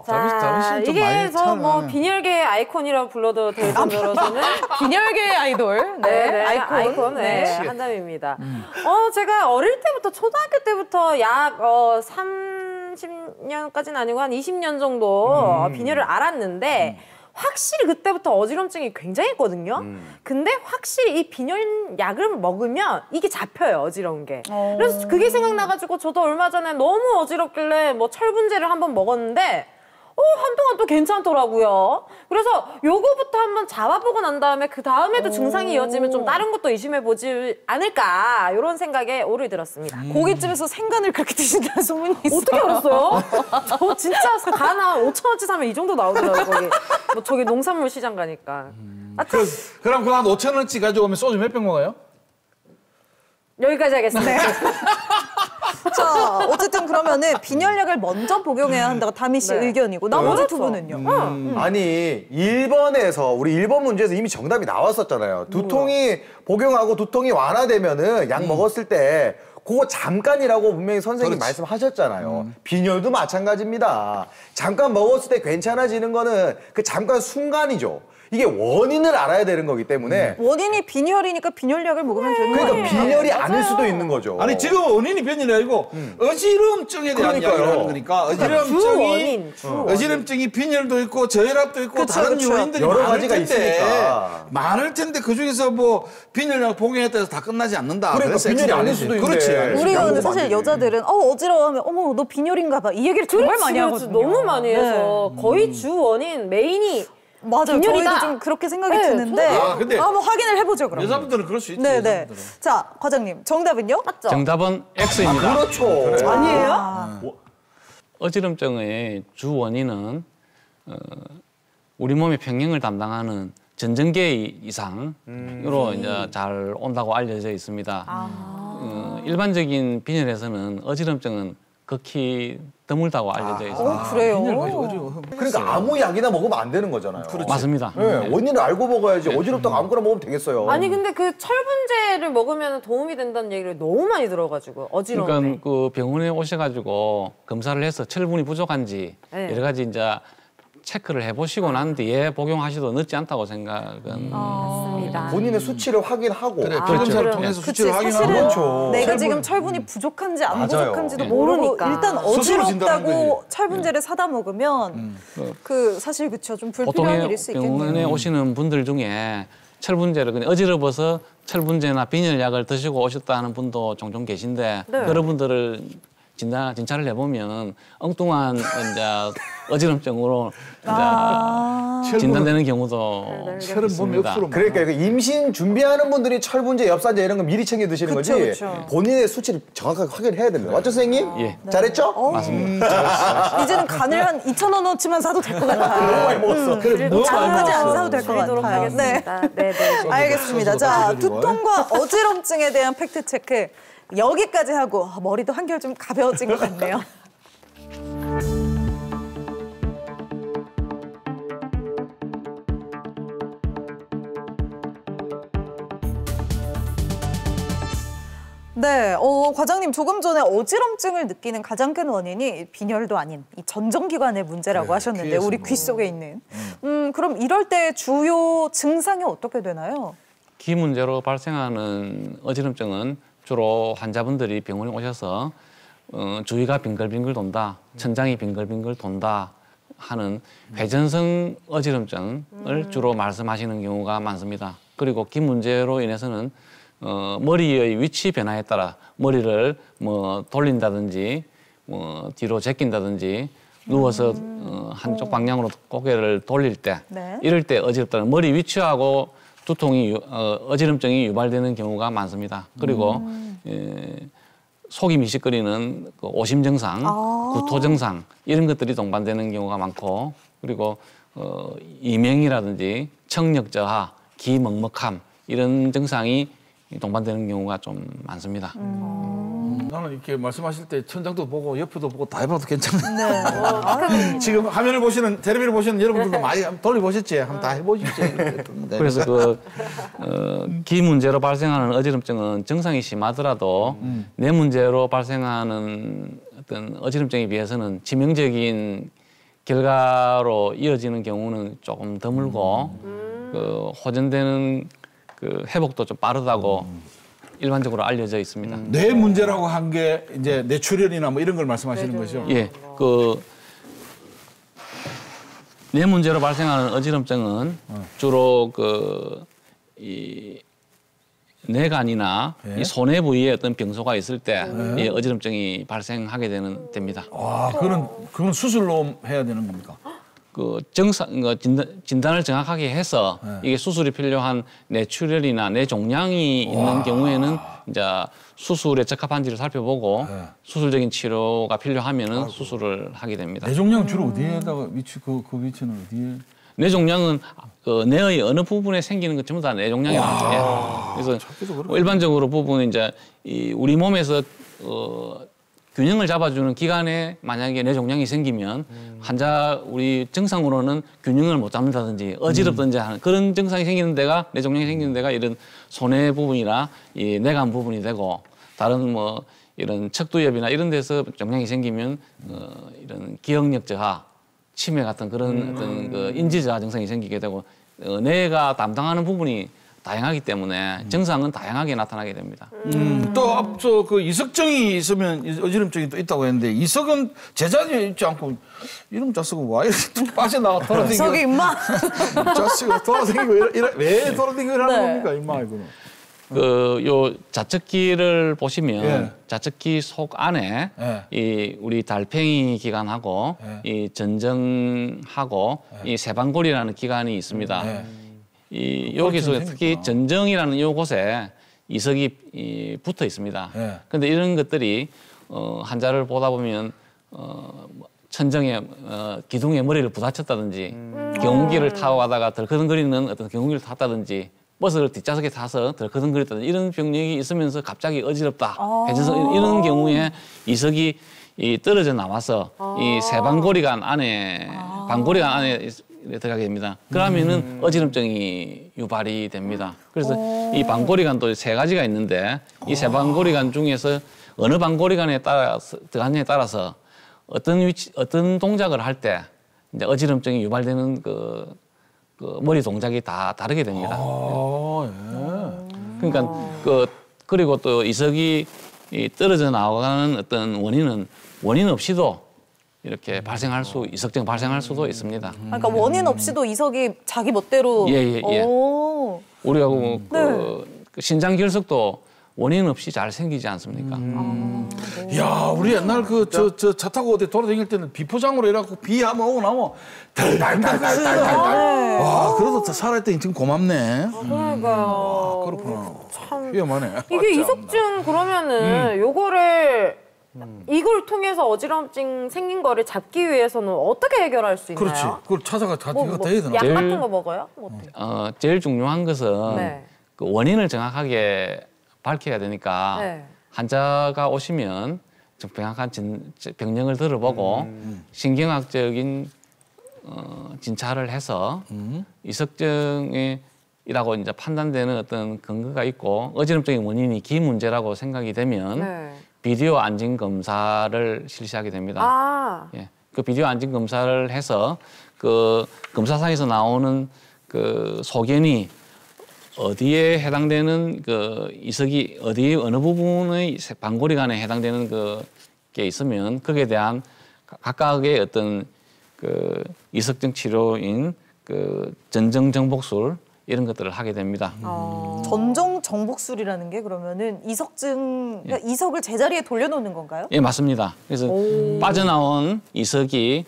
자, 이게 뭐 빈혈계의 아이콘이라고 불러도 될 정도로서는 빈혈계의 아이돌. 네, 아이콘. 네, 한담입니다. 제가 어릴 때부터 초등학교 때부터 약 30년까지는 아니고 한 20년 정도 빈혈을 앓았는데 확실히 그때부터 어지럼증이 굉장했거든요. 근데 확실히 이 빈혈약을 먹으면 이게 잡혀요, 어지러운 게. 그래서 그게 생각나가지고 저도 얼마 전에 너무 어지럽길래 뭐 철분제를 한번 먹었는데 한동안 또 괜찮더라고요. 그래서 요거부터 한번 잡아보고 난 다음에 그 다음에도 증상이 이어지면 좀 다른 것도 의심해보지 않을까 이런 생각에 오를 들었습니다. 고깃집에서 생간을 그렇게 드신다는 소문이 있어요. 어떻게 알았어요? 저 진짜 간 한 5,000원치 사면 이 정도 나오더라고요, 거기. 뭐 저기 농산물 시장 가니까. 그럼 그 한 5,000원치 가져오면 소주 몇 병 먹어요? 여기까지 하겠습니다. 자, 어쨌든 그러면은 빈혈약을 먼저 복용해야 한다고 다미 씨 의견이고 나머지 두 분은요? 아니 1번에서 우리 1번 문제에서 이미 정답이 나왔었잖아요. 두통이 복용하고 두통이 완화되면은 약 먹었을 때 그거 잠깐이라고 분명히 선생님 말씀하셨잖아요. 빈혈도 마찬가지입니다. 잠깐 먹었을 때 괜찮아지는 거는 그 잠깐 순간이죠. 이게 원인을 알아야 되는 거기 때문에 원인이 빈혈이니까 빈혈약을 먹으면 되는 그러니까 거예요. 빈혈이 아닐 수도 있는 거죠. 아니 지금 원인이 빈혈이 아니고 어지럼증에 대한 이야기를 하는 거니까 어지럼증이 빈혈도 있고 저혈압도 있고 다른 요인들이 여러 많을 가지가 텐데 있으니까. 많을 텐데 그 중에서 뭐 빈혈약 복용했다 해서 다 끝나지 않는다. 그러니까 그래서 빈혈이 아닐 X가 수도 아니지. 그렇지. 있는데. 아니지. 우리가 근데 양보가 사실 안 되지. 여자들은 어지러워하면 어머 너 빈혈인가 봐 이 얘기를 정말 많이 하거든요. 너무 많이 해서 거의 주 원인 메인이 맞아요. 빈혈이다. 저희도 좀 그렇게 생각이 네, 드는데 근데 한번 확인을 해보죠 그럼. 여자분들은 그럴 수 있지. 네네. 여자분들은. 자 과장님 정답은요? 맞죠? 정답은 X입니다. 그렇죠. 아니에요? 어지럼증의 주 원인은 우리 몸의 평형을 담당하는 전정계 이상으로 이제 잘 온다고 알려져 있습니다. 일반적인 빈혈에서는 어지럼증은 극히 드물다고 알려져 있습니다. 그래요? 그러니까 아무 약이나 먹으면 안 되는 거잖아요. 맞습니다. 네, 원인을 알고 먹어야지. 어지럽다고 아무거나 먹으면 되겠어요. 아니 근데 그 철분제를 먹으면 도움이 된다는 얘기를 너무 많이 들어가지고 어지러운데. 그러니까 그 병원에 오셔가지고 검사를 해서 철분이 부족한지 네. 여러 가지 이제 체크를 해보시고 난 뒤에 복용하셔도 늦지 않다고 생각은 맞습니다. 본인의 수치를 확인하고. 그래, 검사를 통해서 수치를 확인하고. 사실은 내가 철분. 지금 철분이 부족한지 안 맞아요. 부족한지도 네. 모르고 모르니까. 일단 스스로 진단하는 어지럽다고 거지. 철분제를 사다 먹으면 그 사실 그쵸 좀 불필요한 보통의 일일 수 병원에 있겠네요. 오시는 분들 중에 철분제를 그냥 어지러워서 철분제나 빈혈약을 드시고 오셨다는 분도 종종 계신데 네. 그런 분들을 진찰을 해보면 엉뚱한 이제 어지럼증으로 이제 진단되는 경우도 철은 몸에 있습니다. 없으로 그러니까 이거 임신 준비하는 분들이 철분제, 엽산제 이런 거 미리 챙겨 드시는 그쵸, 거지. 그쵸. 본인의 수치를 정확하게 확인해야 됩니다. 맞죠, 선생님? 예. 잘했죠? 맞습니다. 이제는 간을 한 2,000원어치만 사도 될 것 같아요. 너무 많이 먹었어. 그래, 뭐 장까지 안 사도 될 것 드리도록 같아요. 네. 하겠습니다. 네, 네. 알겠습니다. 자, 두통과 어지럼증에 대한 팩트 체크 여기까지 하고 머리도 한결 좀 가벼워진 것 같네요. 네, 과장님 조금 전에 어지럼증을 느끼는 가장 큰 원인이 빈혈도 아닌 이 전정기관의 문제라고 하셨는데 귀에서 우리 귀 속에 있는. 그럼 이럴 때 주요 증상이 어떻게 되나요? 귀 문제로 발생하는 어지럼증은 주로 환자분들이 병원에 오셔서 주위가 빙글빙글 돈다, 천장이 빙글빙글 돈다 하는 회전성 어지럼증을 주로 말씀하시는 경우가 많습니다. 그리고 귀 문제로 인해서는 머리의 위치 변화에 따라 머리를 뭐 돌린다든지 뒤로 제낀다든지 누워서 한쪽 방향으로 고개를 돌릴 때 네. 이럴 때 어지럽다는 머리 위치하고 두통이 어지럼증이 유발되는 경우가 많습니다. 그리고 속이 미식거리는 그 오심 증상, 구토 증상 이런 것들이 동반되는 경우가 많고 그리고 이명이라든지 청력 저하, 귀 먹먹함 이런 증상이 동반되는 경우가 좀 많습니다. 나는 이렇게 말씀하실 때 천장도 보고 옆에도 보고 다 해봐도 괜찮네. 네. 지금 화면을 보시는 텔레비를 보시는 여러분들도 많이 돌려보셨지? 한번 다 해보십시오. 그래서 귀 문제로 발생하는 어지럼증은 증상이 심하더라도 뇌 문제로 발생하는 어떤 어지럼증에 비해서는 치명적인 결과로 이어지는 경우는 조금 드물고 그 호전되는 그 회복도 좀 빠르다고 일반적으로 알려져 있습니다. 뇌 문제라고 한 게 이제 뇌출혈이나 뭐 이런 걸 말씀하시는 거죠? 예, 뇌 문제로 발생하는 어지럼증은 주로 이 뇌간이나 이 소뇌 부위에 어떤 병소가 있을 때 이 어지럼증이 발생하게 됩니다. 아, 그건 수술로 해야 되는 겁니까? 그 진단을 정확하게 해서 이게 수술이 필요한 뇌출혈이나 뇌종양이 있는 경우에는 이제 수술에 적합한지를 살펴보고 수술적인 치료가 필요하면은 수술을 하게 됩니다. 뇌종양 주로 어디에다가 그 위치는 어디에? 뇌종양은 그 뇌의 어느 부분에 생기는 것 전부 다 뇌종양이라고 해요. 그래서 일반적으로 부분은 이제 우리 몸에서 균형을 잡아주는 기관에 만약에 뇌종양이 생기면 환자 우리 증상으로는 균형을 못 잡는다든지 어지럽든지 하는 그런 증상이 생기는 데가 뇌종양이 생기는 데가 이런 소뇌 부분이나 이 뇌간 부분이 되고 다른 뭐 이런 척두엽이나 이런 데서 종양이 생기면 이런 기억력 저하, 치매 같은 그런 어떤 그 인지 저하 증상이 생기게 되고 뇌가 담당하는 부분이 다양하기 때문에 증상은 다양하게 나타나게 됩니다. 또 앞서 그 이석증이 있으면 어지럼증이 또 있다고 했는데 이석은 제자리에 있지 않고 이름 자식은 와 이렇게 빠져나가 돌아다니고 저기 임마. 자식은 돌아다니고 왜 돌아다니고 이러는 네. 겁니까 임마 이거는? 요 좌측귀를 보시면 예. 좌측귀 속 안에 예. 이 우리 달팽이 기관하고 이 전정하고 이 세방골이라는 기관이 있습니다. 이 여기서 특히 전정이라는 이곳에 이석이 붙어 있습니다. 그런데 이런 것들이 환자를 보다 보면 천정에 기둥에 머리를 부딪혔다든지 경운기를 타고 가다가 덜커덩거리는 어떤 경운기를 탔다든지 버스를 뒷좌석에 타서 덜커덩거렸다든지 이런 병력이 있으면서 갑자기 어지럽다. 회전성 이런 경우에 이석이 이 떨어져 나와서 이 세방고리관 안에 방고리관 안에 들어가게 됩니다. 그러면은 어지럼증이 유발이 됩니다. 그래서 이 방고리관도 세 가지가 있는데 이 세 방고리관 중에서 어느 방고리관에 따라서 들어가느냐에 따라서 어떤 동작을 할 때 이제 어지럼증이 유발되는 그 머리 동작이 다 다르게 됩니다. 그러니까 그리고 또 이석이 떨어져 나가는 어떤 원인 없이도 이렇게 이석증 발생할 수도 있습니다. 그러니까 원인 없이도 이석이 자기 멋대로. 예. 오. 우리가 그 신장 결석도 원인 없이 잘 생기지 않습니까? 야, 우리 옛날 차 타고 어디 돌아다닐 때는 비포장으로 해갖고 비 한번 오고 나면 달달달달달달. 와, 그래도 살아있더니 지금 고맙네. 그러니까요. 그렇구나. 참 위험하네. 이게 이석증 그러면은 이걸 통해서 어지럼증 생긴 거를 잡기 위해서는 어떻게 해결할 수 있나요? 그렇지. 그걸 찾아가 다 해야 되나? 약 같은 거 먹어요? 뭐 어떻게? 제일 중요한 것은 네. 그 원인을 정확하게 밝혀야 되니까 네. 환자가 오시면 좀 명확한 병명을 들어보고 신경학적인 진찰을 해서 이석증이라고 이제 판단되는 어떤 근거가 있고 어지럼증의 원인이 기 문제라고 생각이 되면 네. 비디오 안진 검사를 실시하게 됩니다. 예, 그 비디오 안진 검사를 해서 그 검사상에서 나오는 그 소견이 어디에 해당되는 그 이석이 어느 부분의 방고리관에 해당되는 게 있으면 거기에 대한 각각의 어떤 그 이석증 치료인 그 전정정복술 이런 것들을 하게 됩니다. 전정정복술이라는 게 그러면은 그러니까 이석을 제자리에 돌려놓는 건가요? 예, 맞습니다. 그래서 빠져나온 이석이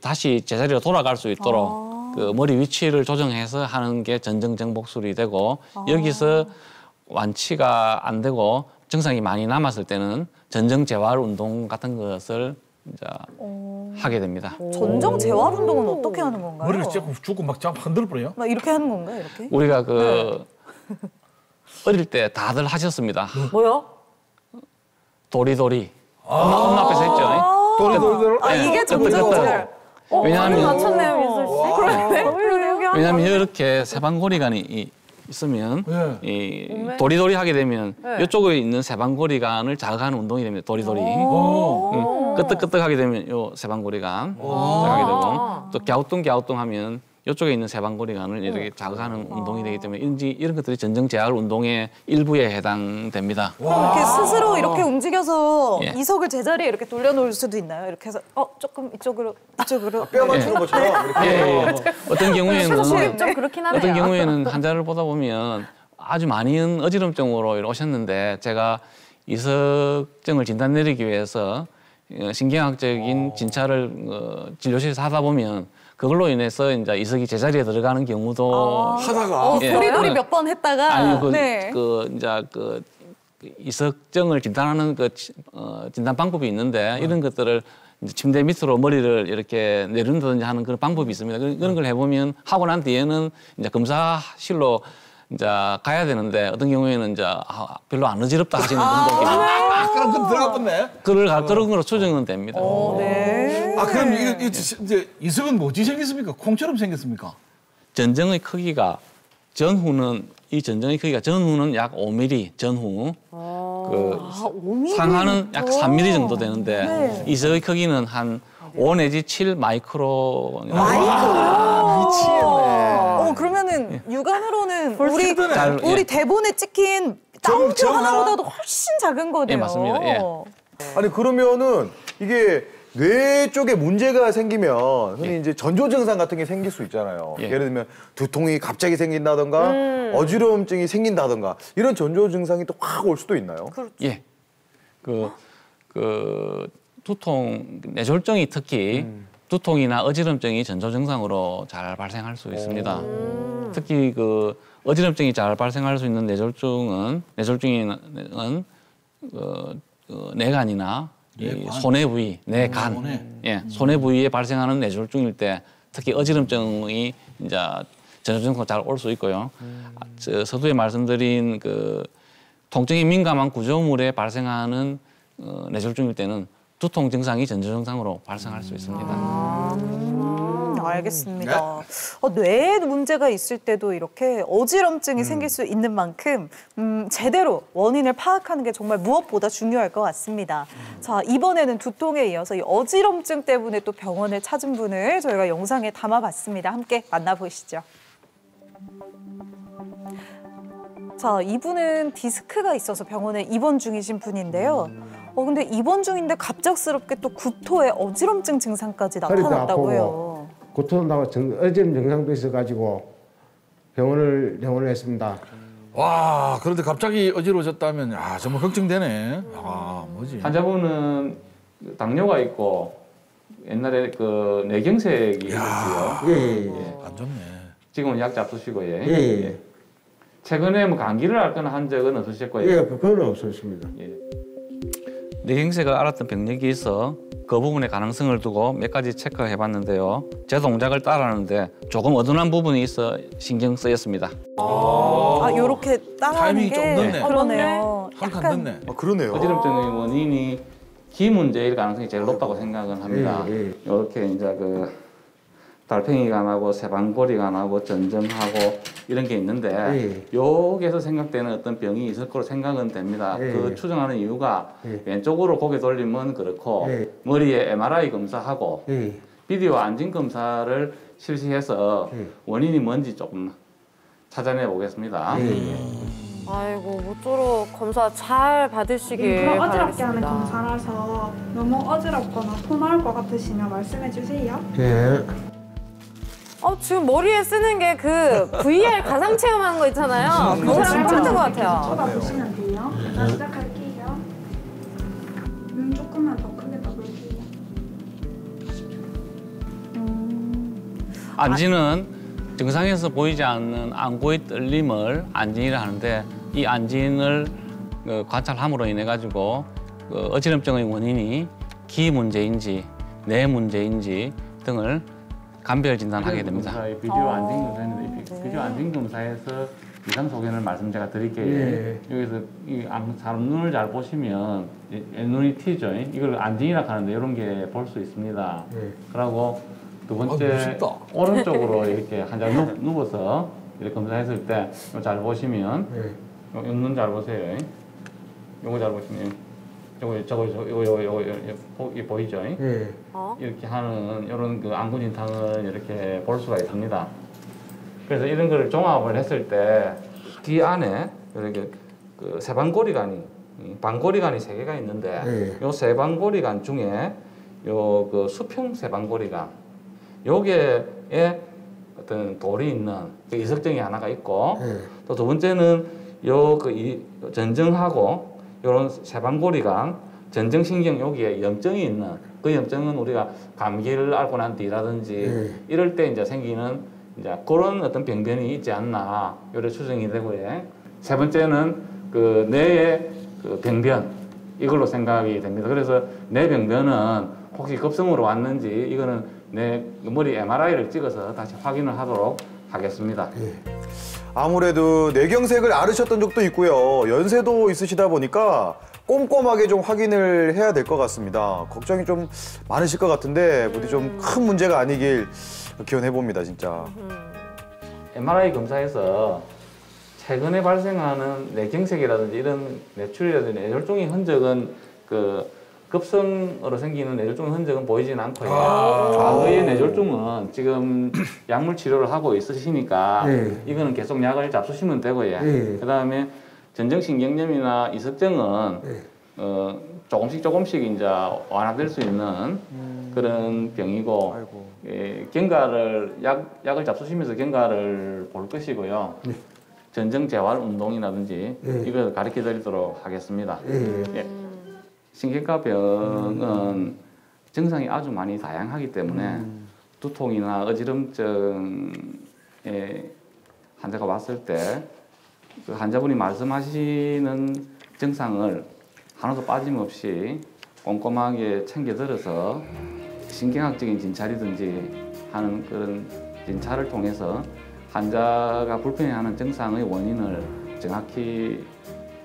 다시 제자리로 돌아갈 수 있도록 그 머리 위치를 조정해서 하는 게 전정정복술이 되고 여기서 완치가 안 되고 증상이 많이 남았을 때는 전정재활 운동 같은 것을 이제 하게 됩니다. 전정 재활 운동은 어떻게 하는 건가요? 머리를 쬐고 죽고 막 흔들어 버려요? 막 이렇게 하는 건가요? 이렇게? 우리가 어릴 때 다들 하셨습니다. 뭐요? 도리도리. 엄마 앞에서 했죠. 도리도리. 이게 전정 재활. 왜냐하면 맞췄네요, 민술 씨. 그러네요. 왜냐하면 이렇게 세방고리관이 있으면 이 도리도리 하게 되면 이쪽에 있는 세방고리관을 자극하는 운동이 됩니다. 도리도리. 끄떡끄떡하게 되면 요 세방고리관 자극이 되고 또 갸우뚱갸우뚱 하면 이쪽에 있는 세방고리관을 이렇게 자극하는 운동이 되기 때문에 이런 것들이 전정재활 운동의 일부에 해당됩니다. 이렇게 스스로 이렇게 움직여서 예. 이석을 제자리에 이렇게 돌려놓을 수도 있나요? 이렇게 해서 조금 이쪽으로 뼈 맞추는 것처럼 이렇게. 예. 어떤 경우에는 좀 그렇긴 하네요. 어떤 경우에는 환자를 보다 보면 아주 많은 어지럼증으로 오셨는데 제가 이석증을 진단 내리기 위해서 신경학적인 진찰을 진료실에서 하다 보면 그걸로 인해서 이제 이석이 제자리에 들어가는 경우도 하다가 도리도리 몇 번 했다가 아니 그 이석증을 진단하는 진단 방법이 있는데 이런 것들을 이제 침대 밑으로 머리를 이렇게 내린다든지 하는 그런 방법이 있습니다. 그런 걸 해보면 하고 난 뒤에는 이제 검사실로 이제 가야 되는데 어떤 경우에는 이제 별로 안 어지럽다 하시는 분들이 그럼 그 들어갔네. 그런 거로 추정은 됩니다. 네. 그럼 이제 이석은 뭐지 생겼습니까? 콩처럼 생겼습니까? 전정의 크기가 전후는 약 5mm 전후. 5mm? 상하는 약 3mm 정도 되는데 이석의 크기는 한 5 내지 7 마이크로. 미치겠네. 그러면은 육안으로는 우리 대본에 찍힌 땀표 하나보다도 훨씬 작은 거네요. 예, 맞습니다. 예. 아니 그러면은 이게 뇌 쪽에 문제가 생기면 흔히 이제 전조 증상 같은 게 생길 수 있잖아요. 예를 들면 두통이 갑자기 생긴다던가 어지러움증이 생긴다던가 이런 전조 증상이 또 확 올 수도 있나요? 예. 두통, 뇌졸중이 특히 두통이나 어지럼증이 전조 증상으로 잘 발생할 수 있습니다. 특히 어지럼증이 잘 발생할 수 있는 뇌졸중은 뇌간이나 이 손해 부위, 뇌간, 손해 부위에 발생하는 뇌졸중일 때 특히 어지럼증이 이제 전조 증상으로 잘 올 수 있고요. 서두에 말씀드린 통증이 민감한 구조물에 발생하는 뇌졸중일 때는 두통 증상이 전조 증상으로 발생할 수 있습니다. 알겠습니다. 뇌에 문제가 있을 때도 이렇게 어지럼증이 생길 수 있는 만큼 제대로 원인을 파악하는 게 정말 무엇보다 중요할 것 같습니다. 자, 이번에는 두통에 이어서 이 어지럼증 때문에 또 병원을 찾은 분을 저희가 영상에 담아봤습니다. 함께 만나보시죠. 자, 이분은 디스크가 있어서 병원에 입원 중이신 분인데요. 근데 입원 중인데 갑작스럽게 또 구토에 어지럼증 증상까지 나타났다고 해요. 구토한다고 어지럼 증상도 있어가지고 병원을 했습니다. 와, 그런데 갑자기 어지러워졌다면 정말 걱정되네. 뭐지? 환자분은 당뇨가 있고 옛날에 그 뇌경색이 있었고요. 안 좋네. 지금은 약 잡수시고 예. 최근에 뭐 감기를 앓거나 한 적은 없으실 거예요. 예, 그건 없었습니다. 뇌경색을 앓았던 병력이 있어 그 부분의 가능성을 두고 몇 가지 체크해 봤는데요. 제 동작을 따라하는데 조금 어둔한 부분이 있어 신경 쓰였습니다. 요렇게 따라하는 타이밍이 게 좀 늦네. 그러네요. 한칸 늦네. 그러네요. 어지럼증의 원인이 기 문제일 가능성이 제일 높다고 생각은 합니다. 이렇게 이제 그 달팽이가 나고 세방고리가 나고 전정하고 이런 게 있는데 여기에서 생각되는 어떤 병이 있을 거로 생각은 됩니다. 그 추정하는 이유가 왼쪽으로 고개 돌리면 그렇고 머리에 MRI 검사하고 비디오 안진 검사를 실시해서 원인이 뭔지 조금 찾아내 보겠습니다. 아이고 모쪼록 검사 잘 받으시길 그럼 어지럽게 하는 바라겠습니다. 검사라서 너무 어지럽거나 토 나올 것 같으시면 말씀해 주세요. 예. 지금 머리에 쓰는 게 그 VR 가상 체험하는 거 있잖아요. 그거랑 똑같은 것 같아요. 쳐다보시면 돼요. 자, 시작할게요. 눈 조금만 더 크게 떠볼게요. 안진은 증상에서 보이지 않는 안구의 떨림을 안진이라 하는데 이 안진을 관찰함으로 인해 가지고 어지럼증의 원인이 기 문제인지 뇌 문제인지 등을 감별 진단하게 됩니다. 비디오 안진 검사인데 비디오 안진 검사에서 이상 소견을 말씀 제가 드릴게요. 여기서 이 사람 눈을 잘 보시면 눈이 튀죠. 이걸 안진이라 하는데 이런 게 볼 수 있습니다. 그리고 두 번째 오른쪽으로 이렇게 환자 누워서 이렇게 검사했을 때 잘 보시면 눈 잘 보세요. 요거 잘 보시면 요거 보이죠? 이렇게 하는 이런 그 안구 진탕을 이렇게 볼 수가 있습니다. 그래서 이런 거를 종합을 했을 때 귀 안에 이렇게 그 세방고리관이 방고리관이 3개가 있는데 요 세방고리관 중에 요 그 수평 세방고리관 여기에 어떤 돌이 있는 그 이석증이 하나가 있고 또 두 번째는 요 그 전정하고 요런 세방고리관 전정신경 여기에 염증이 있는 그 염증은 우리가 감기를 앓고 난 뒤라든지 이럴 때 이제 생기는 이제 그런 어떤 병변이 있지 않나 요래 추정이 되고요. 세 번째는 그 뇌의 그 병변 이걸로 생각이 됩니다. 그래서 뇌 병변은 혹시 급성으로 왔는지 이거는 내 머리 MRI를 찍어서 다시 확인을 하도록 하겠습니다. 아무래도 뇌경색을 앓으셨던 적도 있고요. 연세도 있으시다 보니까 꼼꼼하게 좀 확인을 해야 될 것 같습니다. 걱정이 좀 많으실 것 같은데 부디 좀 큰 문제가 아니길 기원해봅니다, 진짜. MRI 검사에서 최근에 발생하는 뇌경색이라든지 이런 뇌출이라든지 뇌졸중의 흔적은 그 급성으로 생기는 뇌졸중의 흔적은 보이진 않고요. 과거의 뇌졸중은 지금 약물 치료를 하고 있으시니까 이거는 계속 약을 잡수시면 되고요. 그다음에 전정신경염이나 이석증은 조금씩 이제 완화될 수 있는 그런 병이고 경과를 약을 잡수시면서 경과를 볼 것이고요. 전정 재활 운동이라든지 이걸 가르쳐 드리도록 하겠습니다. 신경과 병은 증상이 아주 많이 다양하기 때문에 두통이나 어지럼증에 환자가 왔을 때 그 환자분이 말씀하시는 증상을 하나도 빠짐없이 꼼꼼하게 챙겨 들어서 신경학적인 진찰이든지 하는 그런 진찰을 통해서 환자가 불편해하는 증상의 원인을 정확히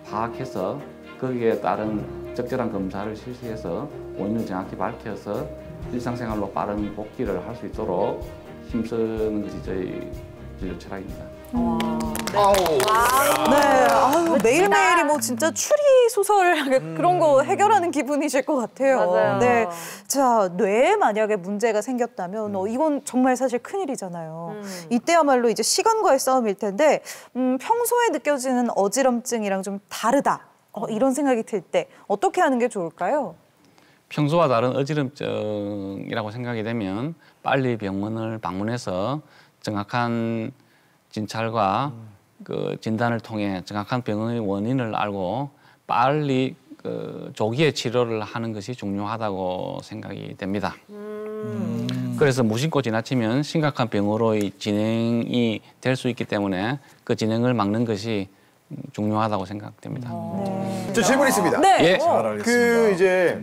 파악해서 거기에 따른 적절한 검사를 실시해서 원인을 정확히 밝혀서 일상생활로 빠른 복귀를 할 수 있도록 힘쓰는 것이 저희 진료 철학입니다. 네, 아유, 매일매일이 뭐 진짜 추리 소설 그런 거 해결하는 기분이실 것 같아요. 맞아요. 네, 자, 뇌에 만약에 문제가 생겼다면 이건 정말 사실 큰일이잖아요. 이때야말로 이제 시간과의 싸움일 텐데 평소에 느껴지는 어지럼증이랑 좀 다르다. 이런 생각이 들 때 어떻게 하는 게 좋을까요? 평소와 다른 어지럼증이라고 생각이 되면 빨리 병원을 방문해서 정확한 진찰과 그 진단을 통해 정확한 병의 원인을 알고 빨리 그 조기에 치료를 하는 것이 중요하다고 생각이 됩니다. 그래서 무심코 지나치면 심각한 병으로의 진행이 될 수 있기 때문에 그 진행을 막는 것이 중요하다고 생각됩니다. 저 질문 있습니다. 네. 예. 잘 알겠습니다. 그 이제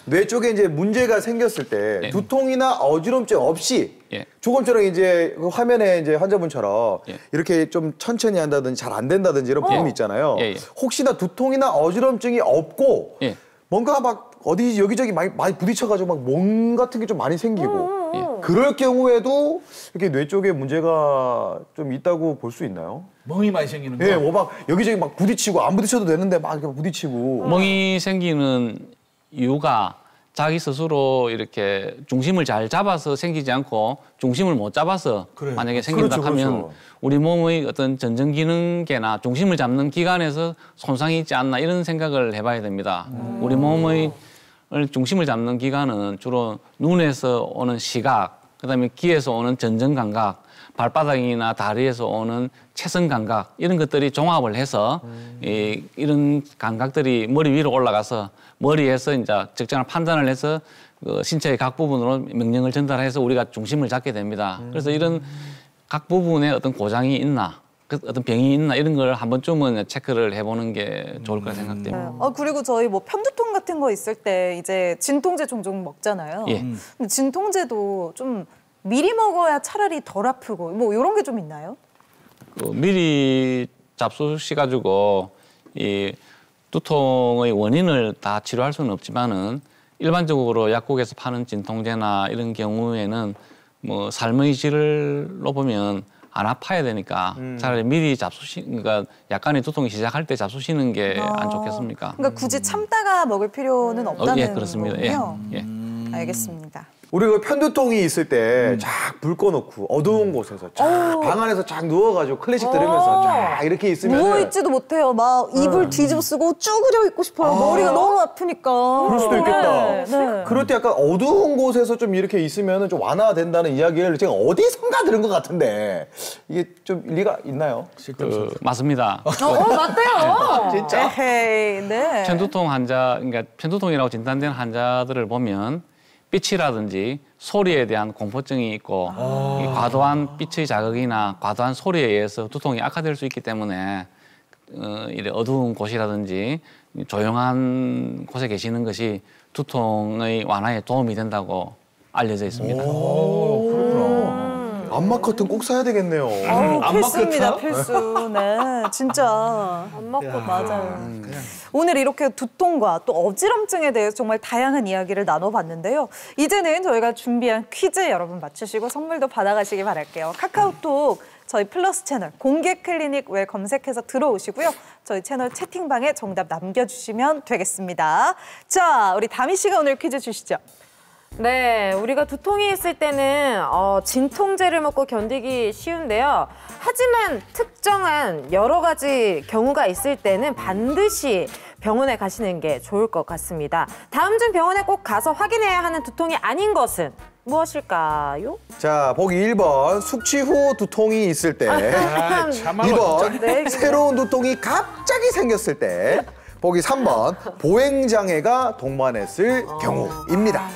뇌 쪽에 이제 문제가 생겼을 때 네. 두통이나 어지럼증 없이 예. 조금처럼 이제 그 화면에 이제 환자분처럼 예. 이렇게 좀 천천히 한다든지 잘 안 된다든지 이런 부분이 있잖아요. 예, 예. 혹시나 두통이나 어지럼증이 없고 예. 뭔가 막 어디 여기저기 많이 부딪혀가지고 막 몸 같은 게 좀 많이 생기고 그럴 경우에도 이렇게 뇌 쪽에 문제가 좀 있다고 볼 수 있나요? 멍이 많이 생기는 거. 예, 뭐 막 여기저기 막 부딪히고 안 부딪혀도 되는데 막 이렇게 부딪히고. 멍이 생기는 이유가 자기 스스로 이렇게 중심을 잘 잡아서 생기지 않고 중심을 못 잡아서 그래요. 만약에 생긴다 그렇죠, 하면 그렇죠. 우리 몸의 어떤 전정기능계나 중심을 잡는 기관에서 손상이 있지 않나 이런 생각을 해봐야 됩니다. 우리 몸의 중심을 잡는 기관은 주로 눈에서 오는 시각, 그다음에 귀에서 오는 전정감각, 발바닥이나 다리에서 오는 체성 감각 이런 것들이 종합을 해서 이런 감각들이 머리 위로 올라가서 머리에서 이제 적절한 판단을 해서 그 신체의 각 부분으로 명령을 전달해서 우리가 중심을 잡게 됩니다. 그래서 이런 각 부분에 어떤 고장이 있나, 어떤 병이 있나 이런 걸 한 번쯤은 체크를 해보는 게 좋을 거라 생각됩니다. 그리고 저희 뭐 편두통 같은 거 있을 때 이제 진통제 종종 먹잖아요. 예. 근데 진통제도 좀 미리 먹어야 차라리 덜 아프고 뭐 이런 게 좀 있나요? 그 미리 잡수시 가지고 이 두통의 원인을 다 치료할 수는 없지만은 일반적으로 약국에서 파는 진통제나 이런 경우에는 뭐 삶의 질로 보면 안 아파야 되니까 차라리 미리 그러니까 약간의 두통이 시작할 때 잡수시는 게 안 좋겠습니까? 그러니까 굳이 참다가 먹을 필요는 없다는 예, 그렇습니다. 거군요. 예. 알겠습니다. 우리가 그 편두통이 있을 때 쫙 불 꺼놓고 어두운 곳에서 쫙 방 안에서 쫙 누워가지고 클래식 들으면서 쫙 이렇게 있으면 누워있지도 못해요. 막 이불 뒤집어 쓰고 쭈그려 있고 싶어요. 머리가 너무 아프니까. 그럴 수도 있겠다. 네. 그럴 때 약간 어두운 곳에서 좀 이렇게 있으면 좀 완화된다는 이야기를 제가 어디선가 들은 것 같은데 이게 좀 일리가 있나요? 맞습니다. 맞대요. 진짜? 에헤이, 네. 편두통 환자, 그러니까 편두통이라고 진단된 환자들을 보면 빛이라든지 소리에 대한 공포증이 있고 이 과도한 빛의 자극이나 과도한 소리에 의해서 두통이 악화될 수 있기 때문에 이래 어두운 곳이라든지 조용한 곳에 계시는 것이 두통의 완화에 도움이 된다고 알려져 있습니다. 안마 커튼 꼭 사야 되겠네요. 필수입니다, 필수. 네, 진짜. 안 먹고 맞아요. 오늘 이렇게 두통과 또 어지럼증에 대해서 정말 다양한 이야기를 나눠봤는데요. 이제는 저희가 준비한 퀴즈 여러분 맞추시고 선물도 받아가시기 바랄게요. 카카오톡 저희 플러스 채널 공개 클리닉 웰 검색해서 들어오시고요. 저희 채널 채팅방에 정답 남겨주시면 되겠습니다. 자, 우리 다미 씨가 오늘 퀴즈 주시죠. 네, 우리가 두통이 있을 때는 진통제를 먹고 견디기 쉬운데요. 하지만 특정한 여러 가지 경우가 있을 때는 반드시 병원에 가시는 게 좋을 것 같습니다. 다음 중 병원에 꼭 가서 확인해야 하는 두통이 아닌 것은 무엇일까요? 자, 보기 1번 숙취 후 두통이 있을 때, 참말로 2번 네, 새로운 두통이 갑자기 생겼을 때, 보기 3번 보행장애가 동반했을 경우입니다.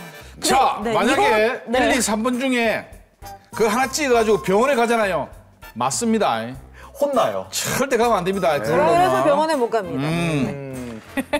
자, 네, 만약에 이거- 네. 1, 2, 3번 중에 그 하나 찍어가지고 병원에 가잖아요. 맞습니다. 혼나요. 절대 가면 안 됩니다. 그래서 병원에 못 갑니다.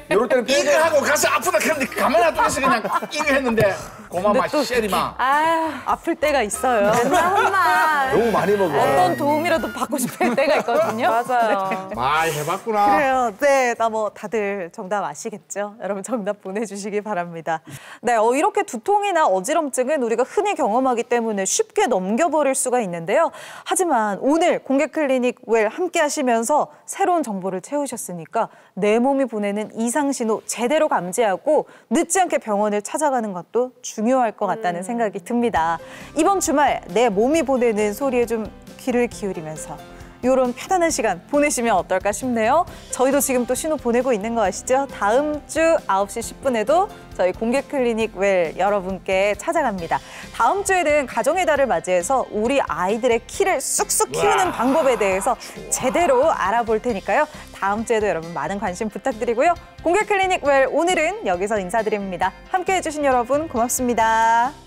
이럴 때는 이거 하고 가서 아프다 그런데 가만히 놔두면서 그냥 이거 했는데 고마마 쉐리마. 아유, 아플 때가 있어요. 엄마. 너무 많이 먹어. 어떤 도움이라도 받고 싶을 때가 있거든요. 맞아요. 많이 해봤구나. 그래요. 네, 나 뭐 다들 정답 아시겠죠? 여러분 정답 보내주시기 바랍니다. 네, 이렇게 두통이나 어지럼증은 우리가 흔히 경험하기 때문에 쉽게 넘겨버릴 수가 있는데요. 하지만 오늘 공개 클리닉 웰 함께 하시면서 새로운 정보를 채우셨으니까 내 몸이 보내는 이상 신호 제대로 감지하고 늦지 않게 병원을 찾아가는 것도 중요할 것 같다는 생각이 듭니다. 이번 주말 내 몸이 보내는 소리에 좀 귀를 기울이면서 이런 편안한 시간 보내시면 어떨까 싶네요. 저희도 지금 또 신호 보내고 있는 거 아시죠? 다음 주 9시 10분에도 저희 공개 클리닉 웰 여러분께 찾아갑니다. 다음 주에는 가정의 달을 맞이해서 우리 아이들의 키를 쑥쑥 키우는 방법에 대해서 제대로 알아볼 테니까요. 다음 주에도 여러분 많은 관심 부탁드리고요. 공개 클리닉 웰 오늘은 여기서 인사드립니다. 함께해 주신 여러분 고맙습니다.